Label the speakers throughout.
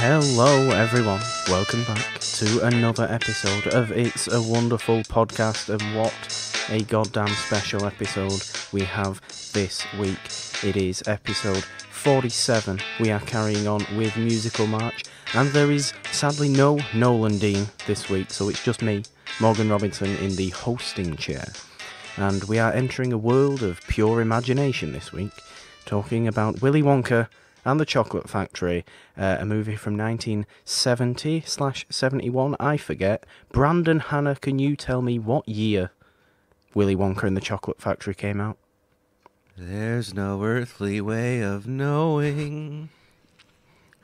Speaker 1: Hello everyone, welcome back to another episode of It's a Wonderful Podcast, and what a goddamn special episode we have this week. It is episode 47, we are carrying on with Musical March, and there is sadly no Nolan Dean this week, so it's just me, Morgan Robinson, in the hosting chair. And we are entering a world of pure imagination this week, talking about Willy Wonka and the Chocolate Factory, a movie from 1970/71, I forget. Brandon Hanna, can you tell me what year Willy Wonka and the Chocolate Factory came out?
Speaker 2: There's no earthly way of knowing.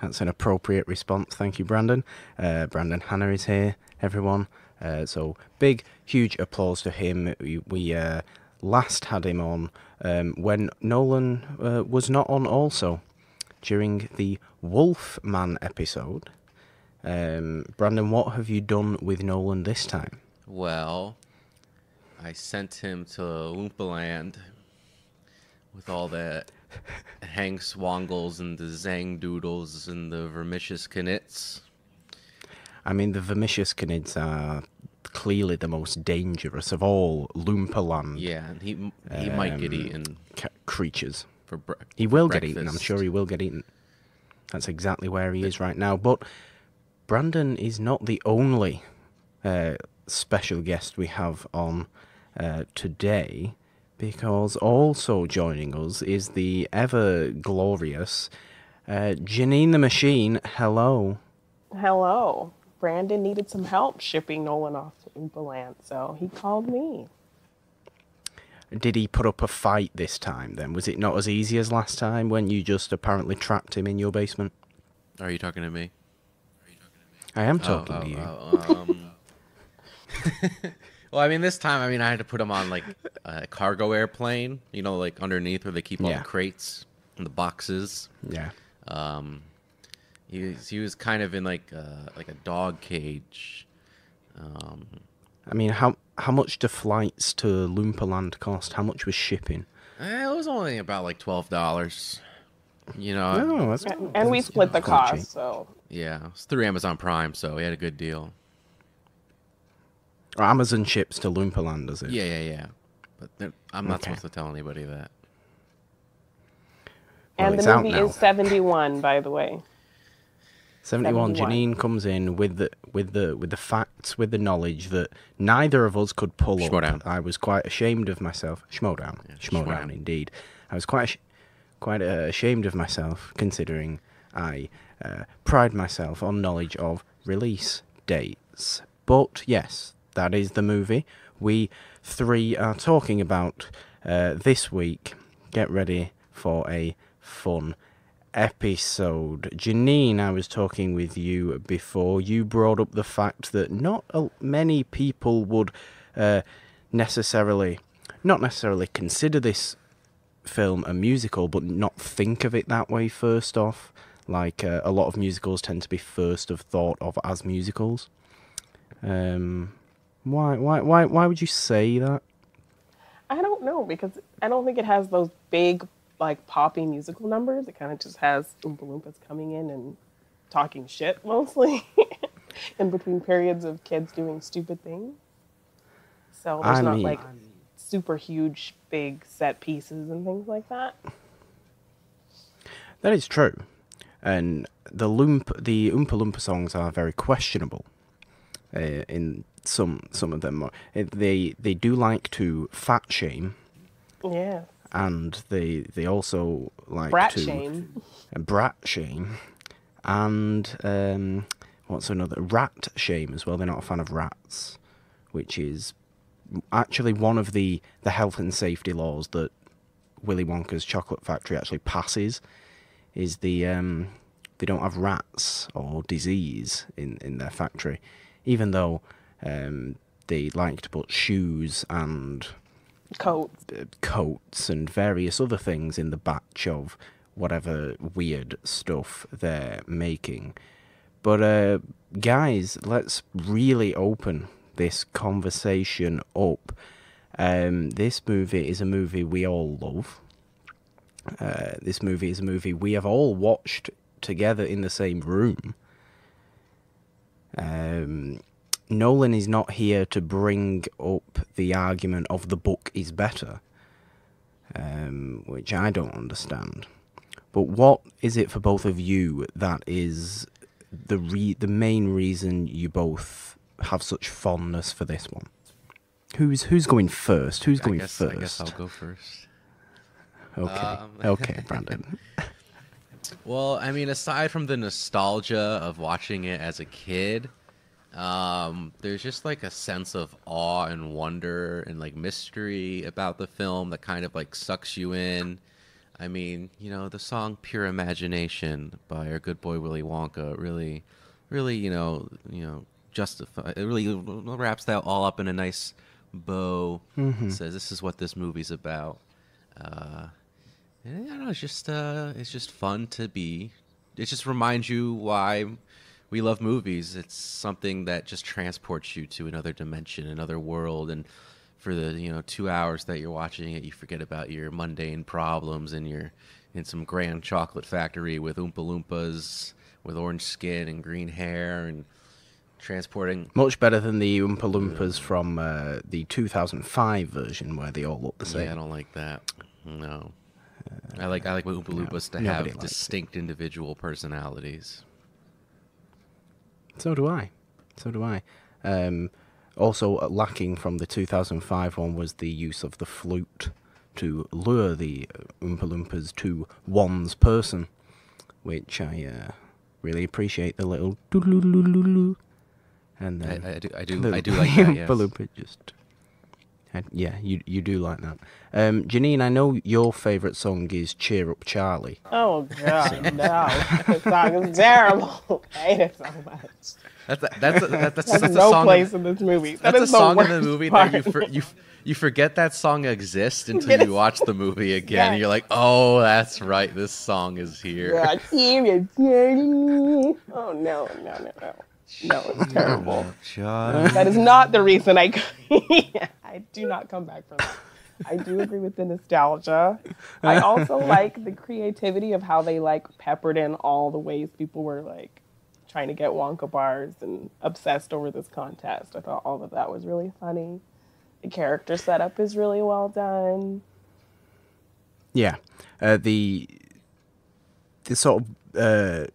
Speaker 1: That's an appropriate response, thank you, Brandon. Brandon Hanna is here, everyone. So big, huge applause to him. We last had him on when Nolan was not on also, during the Wolfman episode. Brandon, what have you done with Nolan this time?
Speaker 2: Well, I sent him to Oompaland with all the Hank Swangles and the Zang Doodles and the Vermicious Knits.
Speaker 1: I mean, the Vermicious Canids are clearly the most dangerous of all Loompaland.
Speaker 2: Yeah, and he might get eaten.
Speaker 1: Creatures.
Speaker 2: He
Speaker 1: will get eaten. I'm sure he will get eaten. That's exactly where he is right now. But Brandon is not the only special guest we have on today, because also joining us is the ever glorious Jeannine the Machine. Hello.
Speaker 3: Hello. Brandon needed some help shipping Nolan off to Oompaland, so he called me.
Speaker 1: Did he put up a fight this time, then? Was it not as easy as last time when you just apparently trapped him in your basement?
Speaker 2: Are you talking to me?
Speaker 1: I am talking to you.
Speaker 2: Well, I mean, this time, I had to put him on, like, a cargo airplane, like, underneath where they keep all the crates and the boxes.
Speaker 1: Yeah.
Speaker 2: He was kind of in, like a dog cage.
Speaker 1: I mean, how much do flights to Loompaland cost? How much was shipping?
Speaker 2: It was only about like $12.
Speaker 3: And we split the cost,
Speaker 1: cheap.
Speaker 3: so.
Speaker 2: Yeah, it's through Amazon Prime, so we had a good deal.
Speaker 1: Or Amazon ships to Loompaland, does it?
Speaker 2: Yeah. But I'm not supposed to tell anybody that.
Speaker 1: Well,
Speaker 3: And the movie is 71, by the way.
Speaker 1: 71. Jeannine comes in with the facts, with the knowledge that neither of us could pull up.
Speaker 2: Down.
Speaker 1: I was quite ashamed of myself. Schmodown.
Speaker 2: Yeah,
Speaker 1: Schmodown, indeed. I was quite ashamed of myself, considering I pride myself on knowledge of release dates. But yes, that is the movie we three are talking about this week. Get ready for a fun episode. Jeannine, I was talking with you before. You brought up the fact that not many people would not necessarily consider this film a musical, but not think of it that way first off. Like a lot of musicals tend to be first of thought of as musicals. Why would you say that?
Speaker 3: I don't know, because I don't think it has those big, like, poppy musical numbers. It kind of just has Oompa Loompas coming in and talking shit, mostly, in between periods of kids doing stupid things. So there's not, like, super huge, big set pieces and things like that.
Speaker 1: That is true. And the Oompa Loompa songs are very questionable. In some of them, they do like to fat shame.
Speaker 3: Yeah.
Speaker 1: And they also like
Speaker 3: brat
Speaker 1: to
Speaker 3: brat
Speaker 1: shame, and what's another, rat shame as well. They're not a fan of rats, which is actually one of the health and safety laws that Willy Wonka's Chocolate Factory actually passes. Is they don't have rats or disease in their factory, even though they like to put shoes and coats and various other things in the batch of whatever weird stuff they're making. But guys, let's really open this conversation up. This movie is a movie we all love. This movie is a movie we have all watched together in the same room Nolan is not here to bring up the argument of the book is better, which I don't understand. But what is it for both of you that is the main reason you both have such fondness for this one? Who's going first? Who's going first?
Speaker 2: I guess I'll go first.
Speaker 1: Okay, okay, Brandon.
Speaker 2: Well, I mean, aside from the nostalgia of watching it as a kid, there's just like a sense of awe and wonder and like mystery about the film that kind of like sucks you in. I mean, you know, the song "Pure Imagination" by our good boy Willy Wonka really, you know, justify. It really wraps that all up in a nice bow.
Speaker 1: Mm-hmm.
Speaker 2: Says this is what this movie's about. And I don't know, it's just fun to be. It just reminds you why we love movies. It's something that just transports you to another dimension, another world, and for the 2 hours that you're watching it, you forget about your mundane problems, and you're in some grand chocolate factory with Oompa Loompas with orange skin and green hair and transporting.
Speaker 1: Much better than the Oompa Loompas from the 2005 version where they all look the same.
Speaker 2: Yeah, I don't like that. No. I like Oompa Loompas to have distinct individual personalities.
Speaker 1: So do I. Also lacking from the 2005 one was the use of the flute to lure the Oompa Loompas to one's person, which I really appreciate. The little doodle-loo-loo-loo. And then
Speaker 2: I do like that, yes.
Speaker 1: Oompa Loompa just... Yeah, you do like that. Jeannine, I know your favourite song is Cheer Up Charlie.
Speaker 3: Oh, God, no. This song is terrible. I hate it so much.
Speaker 2: That's
Speaker 3: Has
Speaker 2: a
Speaker 3: no
Speaker 2: song
Speaker 3: place in this movie.
Speaker 2: That's a song in the
Speaker 3: worst
Speaker 2: movie
Speaker 3: part.
Speaker 2: that you forget that song exists until you watch the movie again, and
Speaker 3: Yes.
Speaker 2: you're like, oh, that's right, this song is here.
Speaker 3: Yeah, oh, no. No, it's terrible. That is not the reason I do not come back from that. I do agree with the nostalgia. I also like the creativity of how they like peppered in all the ways people were like trying to get Wonka bars and obsessed over this contest. I thought all of that was really funny. The character setup is really well done.
Speaker 1: Yeah, the sort of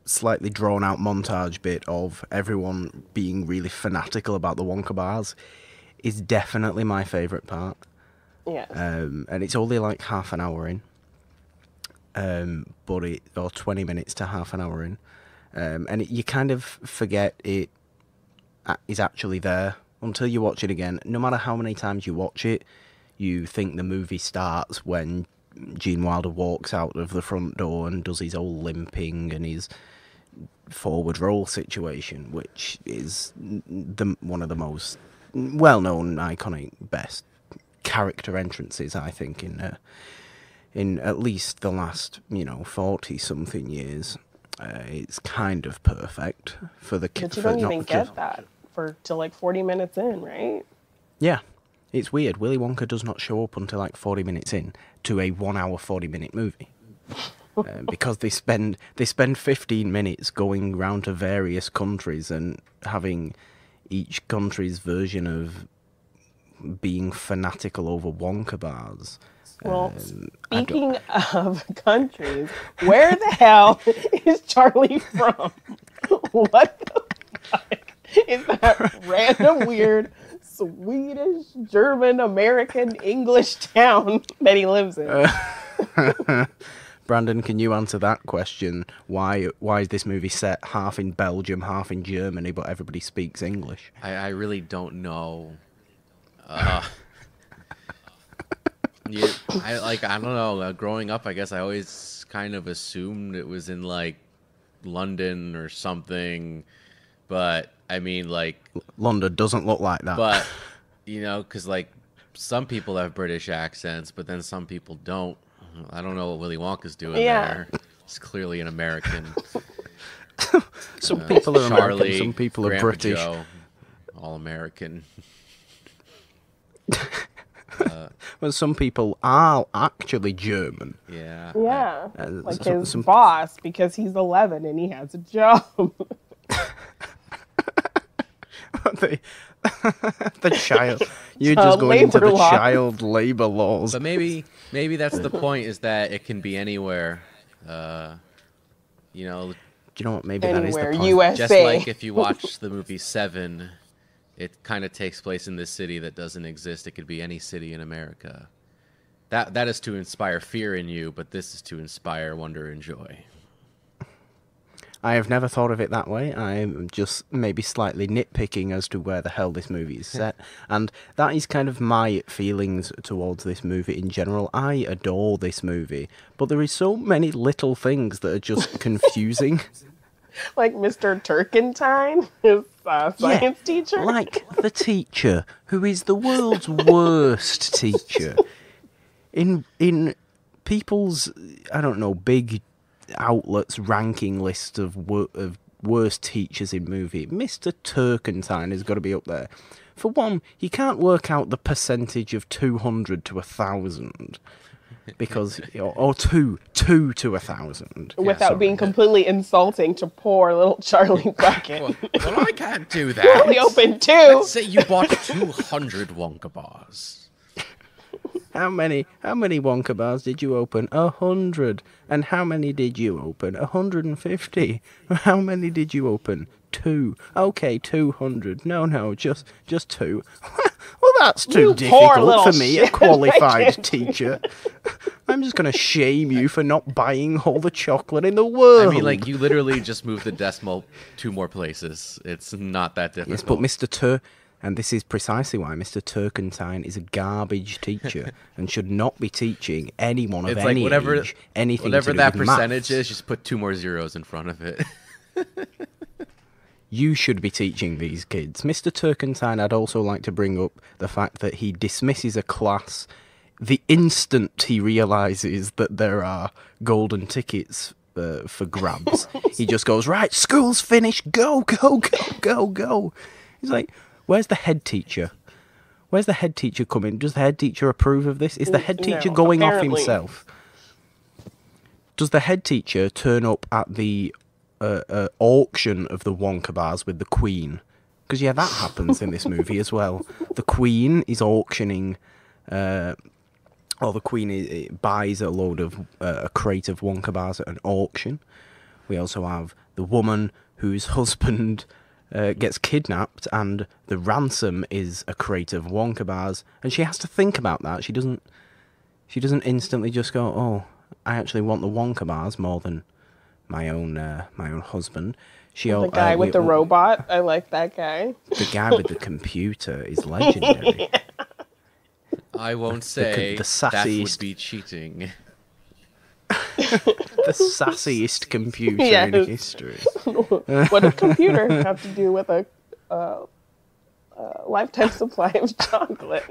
Speaker 1: slightly drawn out montage bit of everyone being really fanatical about the Wonka bars is definitely my favourite part.
Speaker 3: Yeah.
Speaker 1: And it's only like half an hour in, or 20 minutes to half an hour in, and you kind of forget it is actually there until you watch it again. No matter how many times you watch it, you think the movie starts when Gene Wilder walks out of the front door and does his old limping and his forward roll situation, which is one of the most well-known, iconic, best character entrances, I think, in at least the last 40-something years. It's kind of perfect for the
Speaker 3: But you don't even get that till like 40 minutes in, right?
Speaker 1: Yeah, it's weird. Willy Wonka does not show up until like 40 minutes in to a 1 hour 40-minute movie. Because they spend 15 minutes going round to various countries and having each country's version of being fanatical over Wonka bars.
Speaker 3: Well, speaking of countries, where the hell is Charlie from? What the fuck is that random weird Swedish, German, American, English town that he lives in?
Speaker 1: Brandon, can you answer that question? Why is this movie set half in Belgium, half in Germany, but everybody speaks English?
Speaker 2: I really don't know. I don't know. Growing up, I guess I always kind of assumed it was in like London or something, but I mean, like
Speaker 1: London doesn't look like that.
Speaker 2: But because like some people have British accents, but then some people don't. I don't know what Willy Wonka's doing there. It's clearly an American.
Speaker 1: Some people are
Speaker 2: Charlie,
Speaker 1: American, some people are
Speaker 2: Grandpa
Speaker 1: British.
Speaker 2: Joe, all American.
Speaker 1: Well, some people are actually German.
Speaker 2: Yeah.
Speaker 3: Yeah, like
Speaker 1: some-
Speaker 3: his boss, because he's 11 and he has a job.
Speaker 1: the, the child. You're
Speaker 3: Child
Speaker 1: just going into
Speaker 3: labor
Speaker 1: the
Speaker 3: laws.
Speaker 1: child labor laws.
Speaker 2: But maybe that's the point, is that it can be anywhere. You know,
Speaker 1: Do you know what? Maybe that is the
Speaker 3: Anywhere,
Speaker 1: point.
Speaker 3: USA.
Speaker 2: just like if you watch the movie Seven, it kind of takes place in this city that doesn't exist. It could be any city in America. That is to inspire fear in you, but this is to inspire wonder and joy.
Speaker 1: I have never thought of it that way. I'm just maybe slightly nitpicking as to where the hell this movie is set. And that is kind of my feelings towards this movie in general. I adore this movie, but there is so many little things that are just confusing.
Speaker 3: Like Mr. Turkentine, his science teacher.
Speaker 1: Like the teacher, who is the world's worst teacher. In people's, I don't know, big outlets ranking list of worst teachers in movie, Mr. Turkentine has got to be up there. For one, he can't work out the percentage of 200 to 1,000 because, or two to 1,000
Speaker 3: Without being completely insulting to poor little Charlie Bucket.
Speaker 2: Well, I can't do that.
Speaker 3: Only open 2.
Speaker 2: Let's say you bought 200 Wonka bars.
Speaker 1: How many Wonka bars did you open? 100. And how many did you open? 150. How many did you open? 2. Okay, 200. No, just 2. Well, that's too
Speaker 3: You poor
Speaker 1: difficult
Speaker 3: little
Speaker 1: for me, a
Speaker 3: shit.
Speaker 1: qualified teacher. I'm just going to shame you for not buying all the chocolate in the world.
Speaker 2: I mean, like, you literally just moved the decimal 2 more places. It's not that difficult.
Speaker 1: Yes, but and this is precisely why Mr. Turkentine is a garbage teacher and should not be teaching anyone of
Speaker 2: It's
Speaker 1: any
Speaker 2: like whatever,
Speaker 1: age anything
Speaker 2: whatever
Speaker 1: to do
Speaker 2: that
Speaker 1: with
Speaker 2: percentage
Speaker 1: maths.
Speaker 2: is, just put 2 more zeros in front of it.
Speaker 1: You should be teaching these kids. Mr. Turkentine, I'd also like to bring up the fact that he dismisses a class the instant he realises that there are golden tickets for grabs. He just goes, right, school's finished, go. He's like, where's the head teacher? Where's the head teacher coming? Does the head teacher approve of this? Is the head teacher
Speaker 3: No,
Speaker 1: going off
Speaker 3: apparently.
Speaker 1: himself? Does the head teacher turn up at the auction of the Wonka bars with the Queen? Because, yeah, that happens in this movie as well. The Queen is auctioning... the Queen buys a load of... a crate of Wonka bars at an auction. We also have the woman whose husband... gets kidnapped, and the ransom is a crate of Wonka bars, and she has to think about that. She doesn't instantly just go, "Oh, I actually want the Wonka bars more than my own husband."
Speaker 3: The guy with the robot. I like that guy.
Speaker 1: The guy with the computer is legendary.
Speaker 2: I won't say
Speaker 1: the
Speaker 2: that would
Speaker 1: sassiest-
Speaker 2: be cheating.
Speaker 1: The sassiest computer in
Speaker 3: Yes.
Speaker 1: history.
Speaker 3: What does computer have to do with a lifetime supply of chocolate?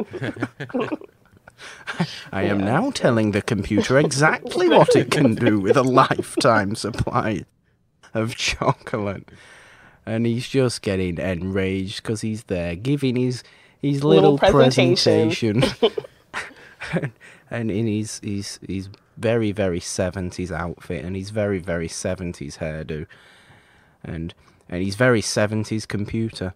Speaker 1: I am now telling the computer exactly what it can do with a lifetime supply of chocolate. And he's just getting enraged because he's there giving his little presentation. And in his very, very 70s outfit and his very, very 70s hairdo. And he's very 70s computer.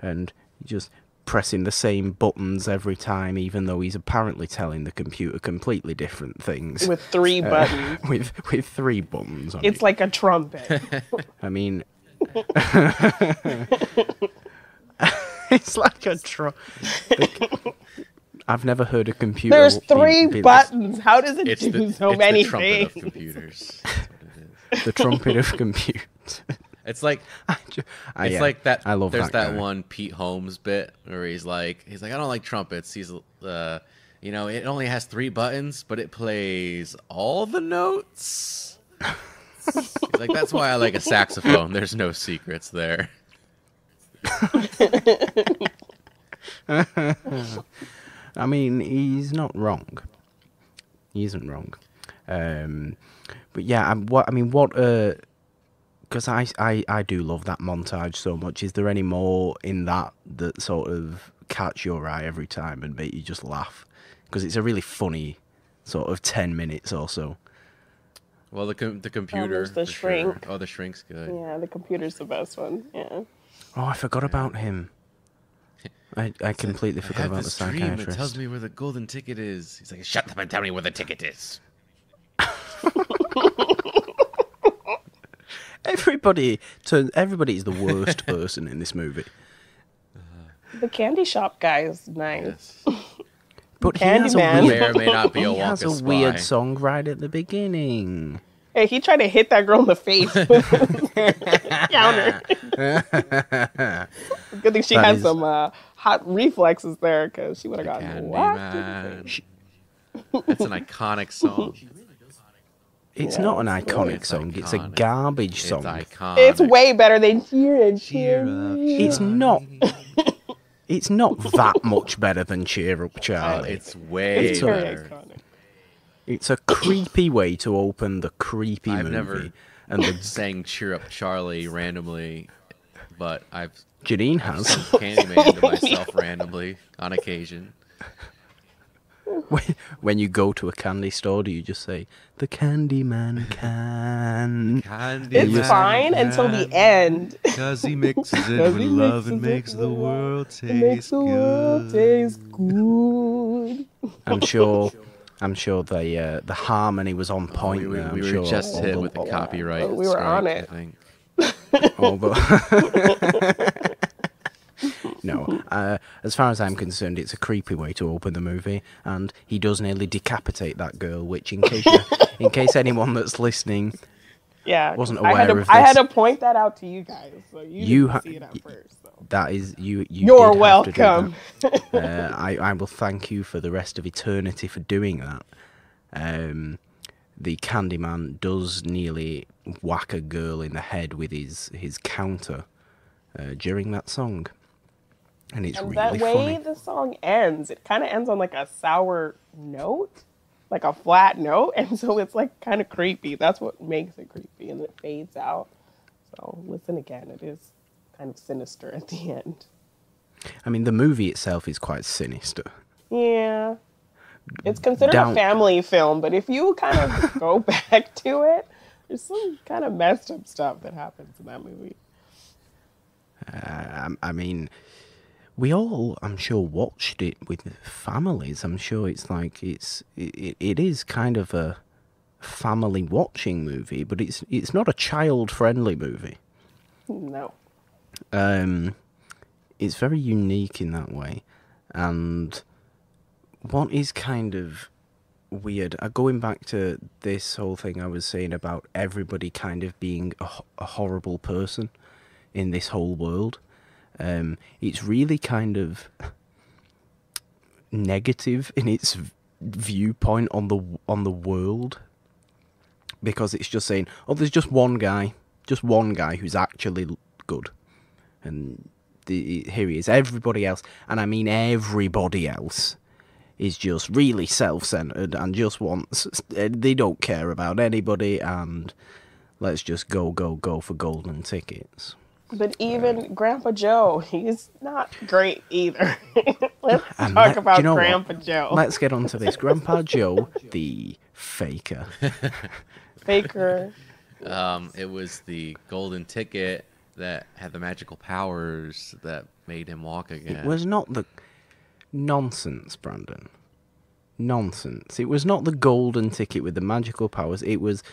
Speaker 1: And just pressing the same buttons every time, even though he's apparently telling the computer completely different things.
Speaker 3: With 3 buttons.
Speaker 1: With 3 buttons on
Speaker 3: It's
Speaker 1: it.
Speaker 3: like a trumpet.
Speaker 1: I mean... it's like a I've never heard a computer...
Speaker 3: There's 3
Speaker 1: be
Speaker 3: buttons. How does it
Speaker 2: It's
Speaker 3: do so many
Speaker 2: the trumpet
Speaker 3: things?
Speaker 2: of computers. That's what it is.
Speaker 1: The trumpet of compute.
Speaker 2: It's like
Speaker 1: Yeah,
Speaker 2: like that.
Speaker 1: I love
Speaker 2: There's that
Speaker 1: guy.
Speaker 2: one Pete Holmes bit where he's like I don't like trumpets. He's it only has 3 buttons, but it plays all the notes. He's like, that's why I like a saxophone. There's no secrets there.
Speaker 1: I mean, he's not wrong. He isn't wrong. But yeah, because I do love that montage so much. Is there any more in that sort of catch your eye every time and make you just laugh? Because it's a really funny sort of 10 minutes or so.
Speaker 2: Well, the computer.
Speaker 3: there's the
Speaker 2: for sure.
Speaker 3: shrink.
Speaker 2: Oh, the shrink's good.
Speaker 3: Yeah, the computer's the best one. Yeah.
Speaker 1: Oh, I forgot about him. I completely
Speaker 2: I
Speaker 1: forgot
Speaker 2: have
Speaker 1: about the
Speaker 2: this dream that
Speaker 1: psychiatrist.
Speaker 2: tells me where the golden ticket is. He's like, shut up and tell me where the ticket is.
Speaker 1: Everybody is the worst person in this movie.
Speaker 3: The candy shop guy is nice.
Speaker 2: Yes.
Speaker 1: But he has
Speaker 3: Candyman.
Speaker 2: May or may not be a
Speaker 1: he has
Speaker 2: Wonka
Speaker 1: a
Speaker 2: spy.
Speaker 1: weird song right at the beginning.
Speaker 3: Hey, he tried to hit that girl in the face with his counter. Good thing she
Speaker 1: That
Speaker 3: had
Speaker 1: is-
Speaker 3: some hot reflexes there, because she would have gotten whacked in the
Speaker 2: Candyman.
Speaker 3: face.
Speaker 2: That's an iconic song.
Speaker 1: It's
Speaker 3: Yeah,
Speaker 1: not an
Speaker 3: it's
Speaker 1: iconic
Speaker 2: It's
Speaker 1: song. It's a
Speaker 2: iconic.
Speaker 1: garbage
Speaker 2: It's
Speaker 1: song.
Speaker 2: iconic.
Speaker 3: It's way better than Cheer and
Speaker 2: Cheer up,
Speaker 3: Cheer.
Speaker 1: It's not. It's not that much better than Cheer Up, Charlie.
Speaker 2: It's way
Speaker 3: It's
Speaker 1: so-
Speaker 3: very
Speaker 2: better.
Speaker 3: iconic.
Speaker 1: It's a creepy way to open the creepy
Speaker 2: I've
Speaker 1: movie.
Speaker 2: never
Speaker 1: And the
Speaker 2: sang "Cheer Up, Charlie" randomly, but I've
Speaker 1: Jeannine has.
Speaker 2: Candyman to myself randomly on occasion.
Speaker 1: When you go to a candy store, do you just say, "The Candyman can"?
Speaker 3: It's fine until the end.
Speaker 2: Because he mixes it
Speaker 3: 'Cause
Speaker 2: with
Speaker 3: he
Speaker 2: love and
Speaker 3: mixes
Speaker 2: makes
Speaker 3: it
Speaker 2: the
Speaker 3: with
Speaker 2: world
Speaker 3: It makes
Speaker 2: taste
Speaker 3: the world
Speaker 2: good.
Speaker 3: taste good.
Speaker 1: I'm sure the harmony was on point.
Speaker 2: We
Speaker 1: there. I'm
Speaker 2: were
Speaker 1: sure
Speaker 2: just
Speaker 1: all
Speaker 2: hit
Speaker 1: the-
Speaker 2: with the copyright.
Speaker 3: We were on
Speaker 2: strike,
Speaker 3: it.
Speaker 2: I think.
Speaker 1: all the- No, as far as I'm concerned, it's a creepy way to open the movie, and he does nearly decapitate that girl. Which, in case anyone that's listening,
Speaker 3: Yeah,
Speaker 1: Wasn't
Speaker 3: I had
Speaker 1: aware
Speaker 3: to,
Speaker 1: of
Speaker 3: I had
Speaker 1: this.
Speaker 3: to point that out to you guys, so you
Speaker 1: You
Speaker 3: didn't
Speaker 1: ha-
Speaker 3: see it at first. So.
Speaker 1: that is you.
Speaker 3: You're
Speaker 1: did have to do
Speaker 3: welcome.
Speaker 1: that. I will thank you for the rest of eternity for doing that. The Candyman does nearly whack a girl in the head with his counter during that song, and it's
Speaker 3: And
Speaker 1: really
Speaker 3: that way
Speaker 1: funny.
Speaker 3: the song ends, it kind of ends on like a sour note, like a flat note, and so it's like kind of creepy. That's what makes it creepy, and it fades out. So listen again, it is kind of sinister at the end.
Speaker 1: I mean, the movie itself is quite sinister.
Speaker 3: Yeah. It's considered
Speaker 1: Down-
Speaker 3: a family film, but if you kind of go back to it, there's some kind of messed up stuff that happens in that movie.
Speaker 1: I mean, we all, I'm sure, watched it with families. I'm sure it's like it is kind of a family watching movie, but it's not a child friendly movie.
Speaker 3: No.
Speaker 1: It's very unique in that way, and what is kind of weird, going back to this whole thing I was saying about everybody kind of being a horrible person in this whole world. It's really kind of negative in its viewpoint on the world, because it's just saying, oh, there's just one guy who's actually good, and here he is. Everybody else, and I mean everybody else, is just really self-centered and just wants, they don't care about anybody, and let's just go for golden tickets.
Speaker 3: But even Grandpa Joe, he's not great either. Let's
Speaker 1: And
Speaker 3: talk about
Speaker 1: do you know
Speaker 3: Grandpa
Speaker 1: what?
Speaker 3: Joe.
Speaker 1: Let's get on to this. Grandpa Joe, the faker.
Speaker 3: Faker.
Speaker 2: It was the golden ticket that had the magical powers that made him walk again.
Speaker 1: It was not the... Nonsense, Brandon. Nonsense. It was not the golden ticket with the magical powers. It was...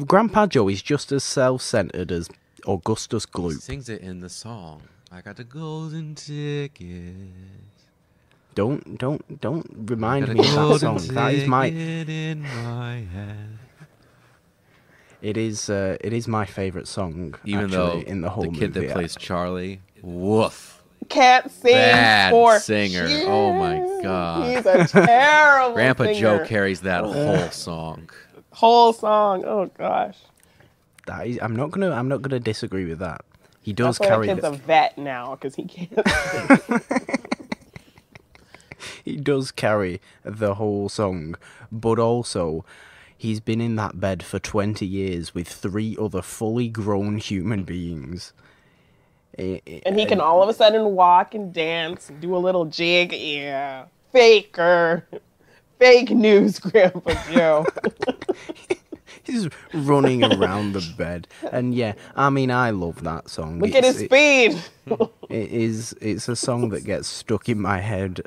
Speaker 1: Grandpa Joe is just as self-centered as Augustus
Speaker 2: He
Speaker 1: Gloop.
Speaker 2: sings it in the song. I got the golden ticket.
Speaker 1: Don't remind
Speaker 2: Got a
Speaker 1: me of that
Speaker 2: golden
Speaker 1: song. That is my...
Speaker 2: ticket in my hand.
Speaker 1: It is my favourite song,
Speaker 2: Even
Speaker 1: actually,
Speaker 2: though
Speaker 1: in the whole
Speaker 2: the kid
Speaker 1: movie.
Speaker 2: that plays Charlie, woof.
Speaker 3: Can't sing
Speaker 2: Bad
Speaker 3: for
Speaker 2: singer.
Speaker 3: shit.
Speaker 2: Oh my God.
Speaker 3: He's a terrible
Speaker 2: Grandpa
Speaker 3: singer.
Speaker 2: Joe carries that whole song.
Speaker 3: Whole song. Oh gosh.
Speaker 1: That is, I'm not gonna disagree with that. He does
Speaker 3: That's why
Speaker 1: carry
Speaker 3: that kid's
Speaker 1: the,
Speaker 3: a vet now, because he can't.
Speaker 1: he does carry the whole song, but also he's been in that bed for 20 years with 3 other fully grown human beings.
Speaker 3: And he can all of a sudden walk and dance and do a little jig. Yeah. Faker. Fake news, Grandpa Joe.
Speaker 1: He's running around the bed, and yeah, I mean, I love that song.
Speaker 3: Look at his speed.
Speaker 1: It's a song that gets stuck in my head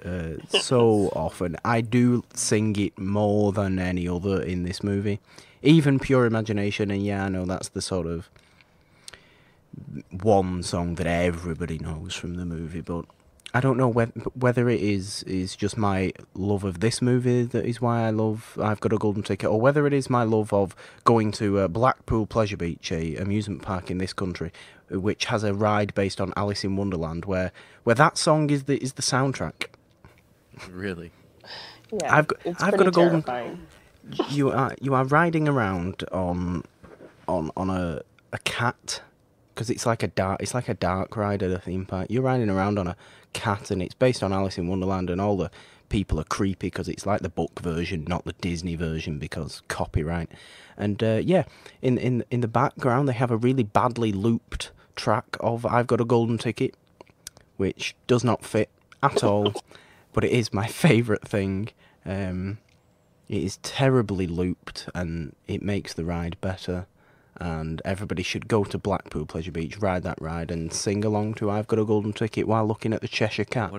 Speaker 1: so often. I do sing it more than any other in this movie. Even Pure Imagination, and yeah, I know that's the sort of one song that everybody knows from the movie, but I don't know whether it is just my love of this movie that is why I love I've Got a Golden Ticket, or whether it is my love of going to Blackpool Pleasure Beach, a amusement park in this country, which has a ride based on Alice in Wonderland, where that song is the soundtrack.
Speaker 2: Really?
Speaker 3: Yeah,
Speaker 1: I've got a golden.
Speaker 3: terrifying.
Speaker 1: You are riding around on a cat, because it's like a dark ride at a theme park. You're riding around on a cat, and it's based on Alice in Wonderland, and all the people are creepy because it's like the book version, not the Disney version, because copyright. And yeah, in the background they have a really badly looped track of I've Got a Golden Ticket, which does not fit at all, but it is my favourite thing. It is terribly looped, and it makes the ride better. And everybody should go to Blackpool Pleasure Beach, ride that ride, and sing along to I've Got a Golden Ticket while looking at the Cheshire Cat.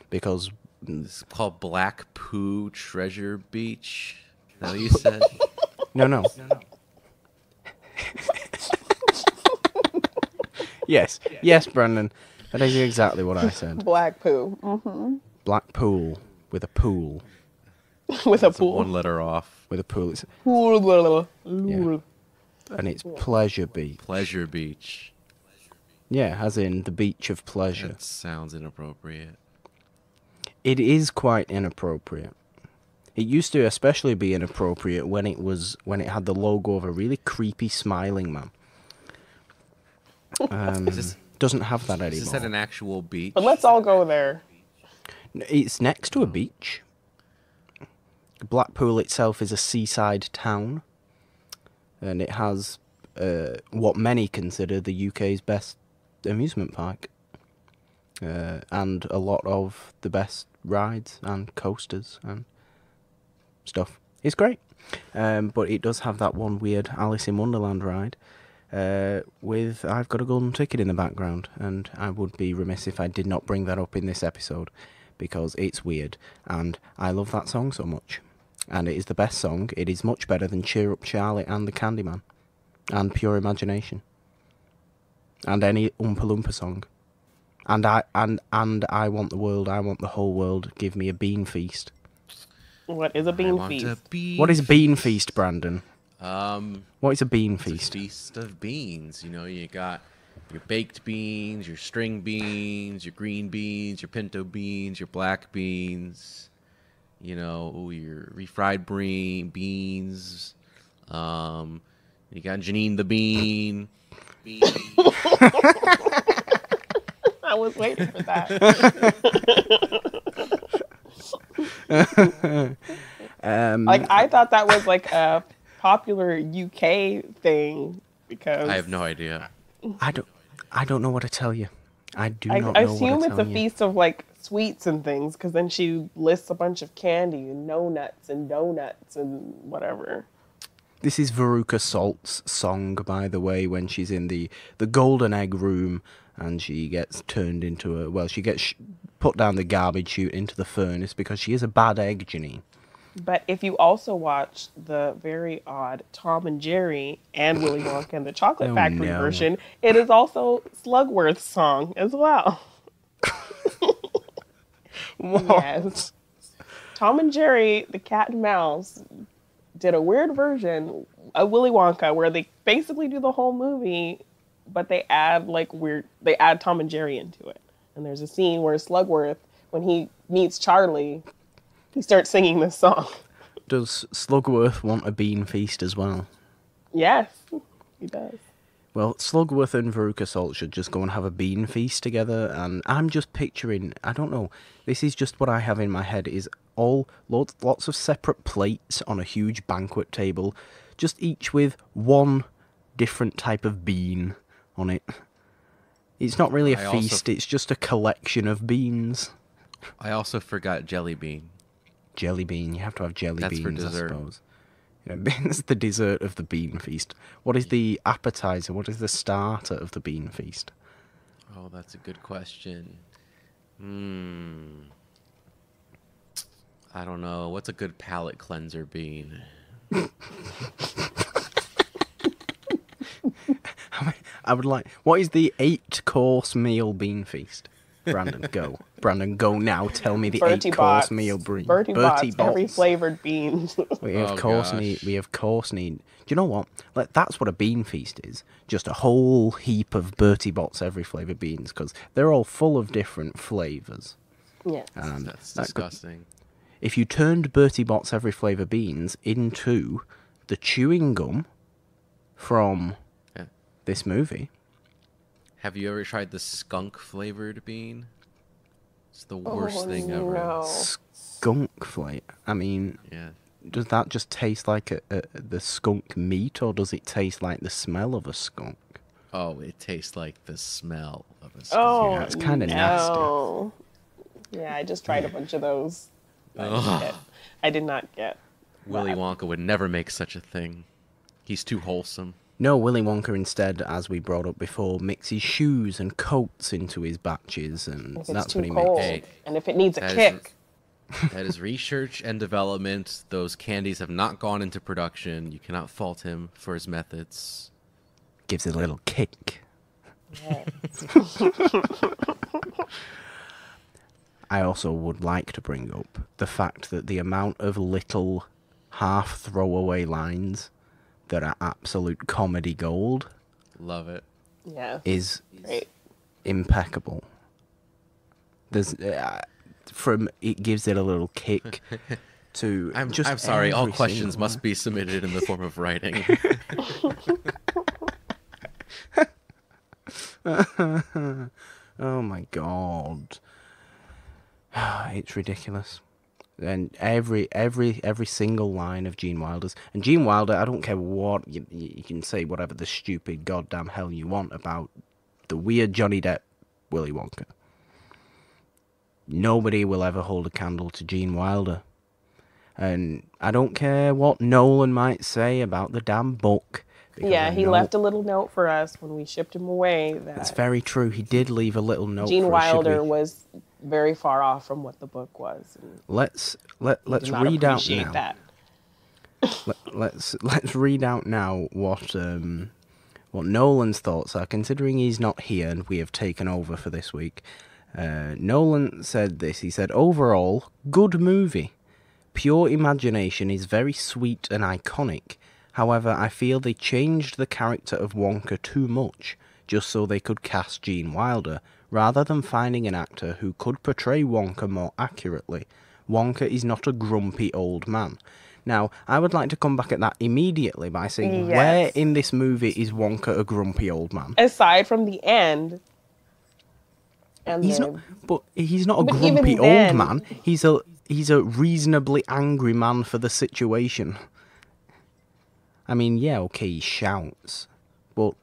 Speaker 1: Because
Speaker 2: it's called Black Poo Treasure Beach. Is that what you said?
Speaker 1: No. Yes, Brandon. That is exactly what I said.
Speaker 3: Black poo. Mm-hmm.
Speaker 1: Blackpool with a pool.
Speaker 3: With a pool.
Speaker 2: One letter off.
Speaker 1: With a pool. It's,
Speaker 3: Pool.
Speaker 1: yeah. And it's Pleasure Beach.
Speaker 2: Pleasure Beach.
Speaker 1: Yeah, as in the beach of pleasure.
Speaker 2: That sounds inappropriate.
Speaker 1: It is quite inappropriate. It used to especially be inappropriate when it had the logo of a really creepy smiling man. Doesn't have that anymore.
Speaker 2: Is this at an actual beach?
Speaker 3: But let's all go there.
Speaker 1: It's next to a beach. Blackpool itself is a seaside town, and it has what many consider the UK's best amusement park, and a lot of the best rides and coasters and stuff. It's great, but it does have that one weird Alice in Wonderland ride with I've Got a Golden Ticket in the background, and I would be remiss if I did not bring that up in this episode, because it's weird, and I love that song so much. And it is the best song. It is much better than Cheer Up Charlie and The Candyman, and Pure Imagination, and any Oompa Loompa song. And I want the world. I want the whole world. Give me a bean feast.
Speaker 3: What is a bean feast?
Speaker 1: What is a bean feast, Brandon?
Speaker 2: What
Speaker 1: is a bean
Speaker 2: It's
Speaker 1: feast?
Speaker 2: a feast of beans. You know, you got your baked beans, your string beans, your green beans, your pinto beans, your black beans. You know, your refried beans. You got Jeannine the bean.
Speaker 3: I was waiting for that. I thought that was like a popular UK thing because
Speaker 2: I have no idea.
Speaker 1: I don't know what to tell you. I do
Speaker 3: I
Speaker 1: not know
Speaker 3: assume
Speaker 1: what to
Speaker 3: it's
Speaker 1: tell
Speaker 3: a
Speaker 1: you.
Speaker 3: feast of like sweets and things, because then she lists a bunch of candy and no nuts and donuts and whatever.
Speaker 1: This is Veruca Salt's song, by the way, when she's in the golden egg room and she gets turned into she gets put down the garbage chute into the furnace because she is a bad egg, Jeannine.
Speaker 3: But if you also watch the very odd Tom and Jerry and Willy Wonka and the Chocolate Factory version, it is also Slugworth's song as well. Yes. Tom and Jerry, the cat and mouse, did a weird version of Willy Wonka where they basically do the whole movie, but they add Tom and Jerry into it. And there's a scene where Slugworth, when he meets Charlie, he starts singing this song.
Speaker 1: Does Slugworth want a bean feast as well?
Speaker 3: Yes, he does.
Speaker 1: Well, Slugworth and Veruca Salt should just go and have a bean feast together, and I'm just picturing, I don't know, this is just what I have in my head, is lots of separate plates on a huge banquet table, just each with one different type of bean on it. It's not really a feast, it's just a collection of beans.
Speaker 2: I also forgot jelly bean.
Speaker 1: Jelly bean, you have to have jelly
Speaker 2: That's
Speaker 1: beans,
Speaker 2: for dessert.
Speaker 1: I suppose. It's the dessert of the bean feast. What is the appetizer? What is the starter of the bean feast?
Speaker 2: Oh, that's a good question. I don't know. What's a good palate cleanser bean?
Speaker 1: I would like. What is the 8-course meal bean feast? Brandon, go. Brandon, go now. Tell me the
Speaker 3: Bertie
Speaker 1: 8-course
Speaker 3: Bott's.
Speaker 1: meal bean.
Speaker 3: Bertie Bott's, every
Speaker 1: Bott's.
Speaker 3: flavored bean.
Speaker 1: We of
Speaker 2: Oh,
Speaker 1: course
Speaker 2: gosh.
Speaker 1: need. We of course need. Do you know what? Like that's what a bean feast is. Just a whole heap of Bertie Bott's every flavored beans because they're all full of different flavors.
Speaker 3: Yes.
Speaker 2: That's disgusting.
Speaker 1: If you turned Bertie Bott's every flavour beans into the chewing gum from
Speaker 2: Yeah.
Speaker 1: this movie,
Speaker 2: Have you ever tried the skunk flavored bean? It's the worst
Speaker 3: Oh,
Speaker 2: thing ever.
Speaker 3: no.
Speaker 1: skunk flavour. I mean,
Speaker 2: Yeah.
Speaker 1: does that just taste like the skunk meat, or does it taste like the smell of a skunk?
Speaker 2: Oh, it tastes like the smell of a skunk.
Speaker 3: Oh,
Speaker 1: Yeah, it's kinda nasty.
Speaker 3: no. Yeah, I just tried a bunch of those. I did not get
Speaker 2: Willy
Speaker 3: that.
Speaker 2: Wonka would never make such a thing. He's too wholesome.
Speaker 1: No, Willy Wonka instead, as we brought up before, mixes shoes and coats into his batches, and
Speaker 3: If it's
Speaker 1: that's
Speaker 3: too
Speaker 1: what he
Speaker 3: cold,
Speaker 1: makes.
Speaker 2: Hey,
Speaker 3: and if it needs a
Speaker 2: that is-
Speaker 3: kick.
Speaker 2: That is research and development. Those candies have not gone into production. You cannot fault him for his methods.
Speaker 1: Gives it a little kick.
Speaker 3: Yeah.
Speaker 1: I also would like to bring up the fact that the amount of little half throwaway lines that are absolute comedy gold
Speaker 2: Love it.
Speaker 3: Yeah.
Speaker 1: is
Speaker 3: Great.
Speaker 1: impeccable. There's from it gives it a little kick to
Speaker 2: I'm
Speaker 1: just
Speaker 2: sorry. All
Speaker 1: every
Speaker 2: questions
Speaker 1: single
Speaker 2: must be submitted in the form of writing.
Speaker 1: one. Oh my god. It's ridiculous. And every single line of Gene Wilder's, and Gene Wilder, I don't care what you can say, whatever the stupid goddamn hell you want about the weird Johnny Depp Willy Wonka. Nobody will ever hold a candle to Gene Wilder, and I don't care what Nolan might say about the damn book. because
Speaker 3: Yeah,
Speaker 1: I
Speaker 3: he
Speaker 1: know-
Speaker 3: left a little note for us when we shipped him away
Speaker 1: That's
Speaker 3: that
Speaker 1: very true. He did leave a little note.
Speaker 3: Gene
Speaker 1: for us, should
Speaker 3: Wilder
Speaker 1: we-
Speaker 3: was very far off from what the book was. And
Speaker 1: Let's
Speaker 3: did not
Speaker 1: read out
Speaker 3: appreciate
Speaker 1: now.
Speaker 3: that.
Speaker 1: Let's read out now what Nolan's thoughts are, considering he's not here and we have taken over for this week. Nolan said this. He said, overall, good movie. Pure imagination is very sweet and iconic. However, I feel they changed the character of Wonka too much, just so they could cast Gene Wilder, rather than finding an actor who could portray Wonka more accurately. Wonka is not a grumpy old man. Now, I would like to come back at that immediately by saying,
Speaker 3: Yes.
Speaker 1: where in this movie is Wonka a grumpy old man?
Speaker 3: Aside from the end, and
Speaker 1: He's
Speaker 3: the,
Speaker 1: not, but he's not a
Speaker 3: But even
Speaker 1: grumpy old
Speaker 3: then-
Speaker 1: man. He's a reasonably angry man for the situation. I mean, yeah, okay, he shouts, but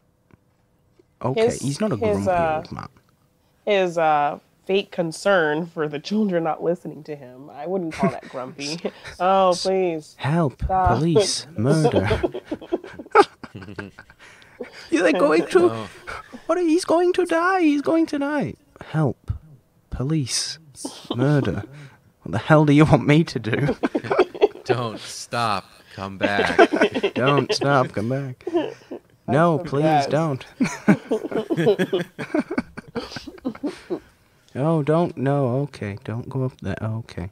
Speaker 1: okay,
Speaker 3: His-
Speaker 1: he's not a
Speaker 3: his,
Speaker 1: grumpy old man.
Speaker 3: his fake concern for the children not listening to him, I wouldn't call that grumpy. Oh, please.
Speaker 1: Help!
Speaker 3: Stop.
Speaker 1: Police! Murder! They're going to.
Speaker 2: Oh,
Speaker 1: What? He's going to die. He's going to die. Help! Police! Murder! What the hell do you want me to do?
Speaker 2: don't stop. Come back.
Speaker 1: Don't stop. Come back. No,
Speaker 3: the
Speaker 1: please
Speaker 3: best.
Speaker 1: don't. Oh, don't. No, okay. Don't go up there. Okay.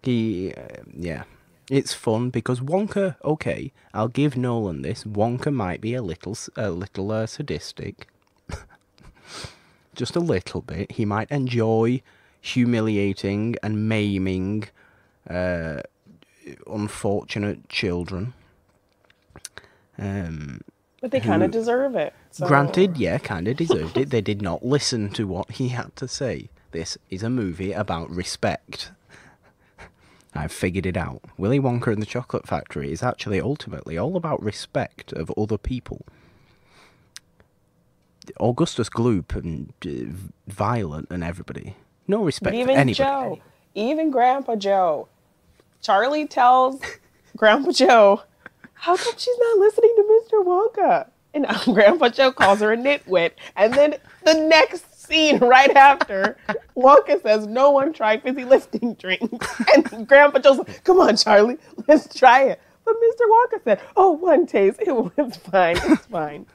Speaker 1: Yeah. It's fun because Wonka, okay, I'll give Nolan this. Wonka might be a little sadistic. Just a little bit. He might enjoy humiliating and maiming unfortunate children.
Speaker 3: But they kind of deserve it. So.
Speaker 1: Granted, yeah, kind of deserved it. They did not listen to what he had to say. This is a movie about respect. I've figured it out. Willy Wonka and the Chocolate Factory is actually ultimately all about respect of other people. Augustus Gloop and Violet and everybody. No respect for
Speaker 3: Even
Speaker 1: anybody.
Speaker 3: Joe, even Grandpa Joe. Charlie tells Grandpa Joe, how come she's not listening to Mr. Wonka? And Grandpa Joe calls her a nitwit. And then the next scene right after, Wonka says, no one tried fizzy lifting drinks. And Grandpa Joe's like, come on, Charlie, let's try it. But Mr. Wonka said, oh, one taste. It's fine. It's fine.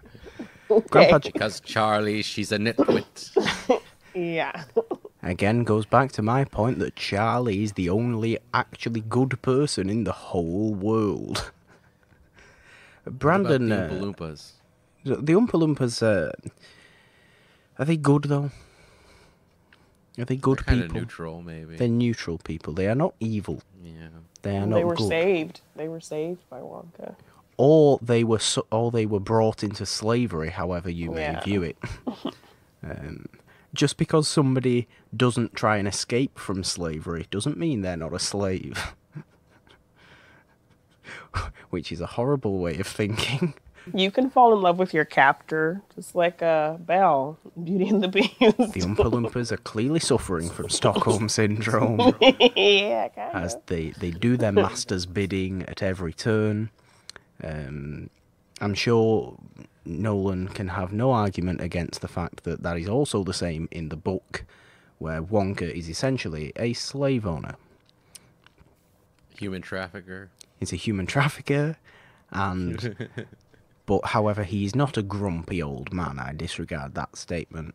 Speaker 3: Okay.
Speaker 2: Because Charlie, she's a nitwit.
Speaker 3: Yeah.
Speaker 1: Again, goes back to my point that Charlie is the only actually good person in the whole world. Brandon...
Speaker 2: What about the Oompa Loompas?
Speaker 1: The Oompa Loompas, are they good, though? Are they good
Speaker 2: They're
Speaker 1: people?
Speaker 2: kind of neutral, maybe.
Speaker 1: They're neutral people. They are not evil.
Speaker 2: Yeah.
Speaker 1: They are not
Speaker 3: They were
Speaker 1: good.
Speaker 3: saved. They were saved by Wonka.
Speaker 1: Or they were brought into slavery, however you may view it. Just because somebody doesn't try and escape from slavery doesn't mean they're not a slave. Which is a horrible way of thinking.
Speaker 3: You can fall in love with your captor, just like Belle, Beauty and the Beast.
Speaker 1: The Oompa Loompas are clearly suffering from Stockholm Syndrome.
Speaker 3: Yeah, kind
Speaker 1: As
Speaker 3: of.
Speaker 1: they do their master's bidding at every turn. I'm sure Nolan can have no argument against the fact that that is also the same in the book, where Wonka is essentially a slave owner.
Speaker 2: Human trafficker.
Speaker 1: He's a human trafficker, and but however, he's not a grumpy old man. I disregard that statement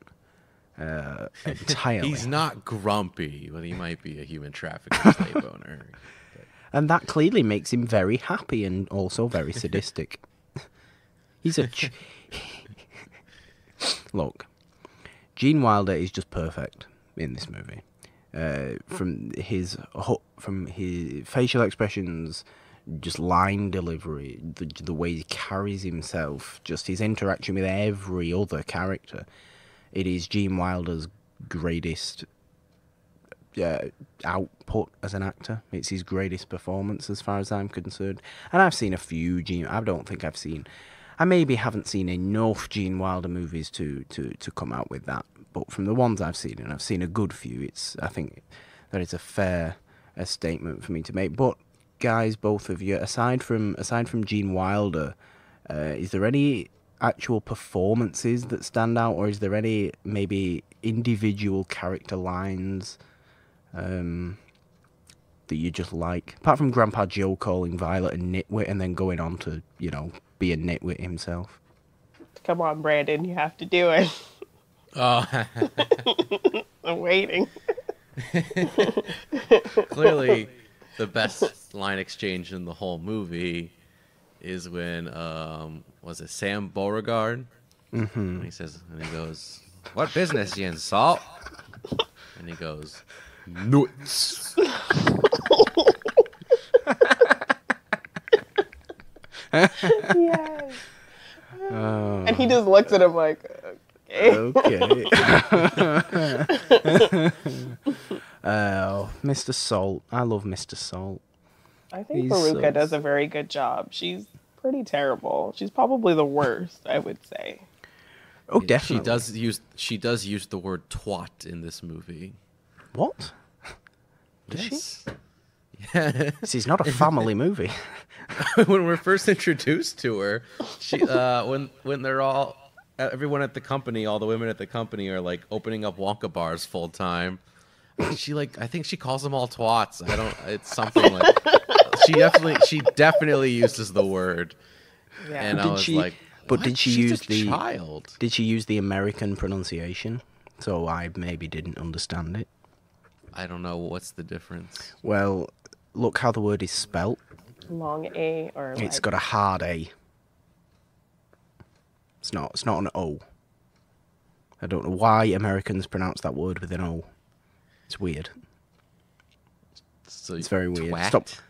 Speaker 1: entirely.
Speaker 2: He's not grumpy, but he might be a human trafficker slave owner.
Speaker 1: And that clearly makes him very happy and also very sadistic. He's a... Look, Gene Wilder is just perfect in this movie. From his facial expressions, just line delivery, the way he carries himself, just his interaction with every other character. It is Gene Wilder's greatest output as an actor. It's his greatest performance as far as I'm concerned. And I've seen a few I maybe haven't seen enough Gene Wilder movies to come out with that. But from the ones I've seen, and I've seen a good few, I think that is a fair statement for me to make. But guys, both of you, aside from Gene Wilder, is there any actual performances that stand out, or is there any maybe individual character lines that you just like? Apart from Grandpa Joe calling Violet a nitwit and then going on to, be a nitwit himself.
Speaker 3: Come on, Brandon, you have to do it.
Speaker 2: Oh,
Speaker 3: I'm waiting.
Speaker 2: clearly, the best line exchange in the whole movie is when was it Sam Beauregard? Mm-hmm. And he goes, "What business you in, Salt?" And he goes, "Nuts."
Speaker 3: Yes. And he just looks at him like, okay.
Speaker 1: Mr. Salt. I love Mr. Salt.
Speaker 3: I think Veruca does a very good job. She's pretty terrible. She's probably the worst, I would say.
Speaker 1: Oh, definitely.
Speaker 2: She does use the word twat in this movie.
Speaker 1: What? Does
Speaker 2: Yes.
Speaker 1: she? This is not a family movie.
Speaker 2: When we're first introduced to her, she when they're everyone at the company, all the women at the company are like opening up Wonka bars full time. I think she calls them all twats. It's something like she definitely uses the word.
Speaker 3: Yeah.
Speaker 2: And I was like,
Speaker 1: but
Speaker 2: what?
Speaker 1: did she
Speaker 2: She's
Speaker 1: use
Speaker 2: a child?
Speaker 1: Did she use the American pronunciation? So I maybe didn't understand it.
Speaker 2: I don't know what's the difference.
Speaker 1: Well, look how the word is spelt.
Speaker 3: Long A or like...
Speaker 1: It's got a hard A. It's not an O. I don't know why Americans pronounce that word with an O. It's weird.
Speaker 2: So
Speaker 1: It's very weird.
Speaker 2: twat?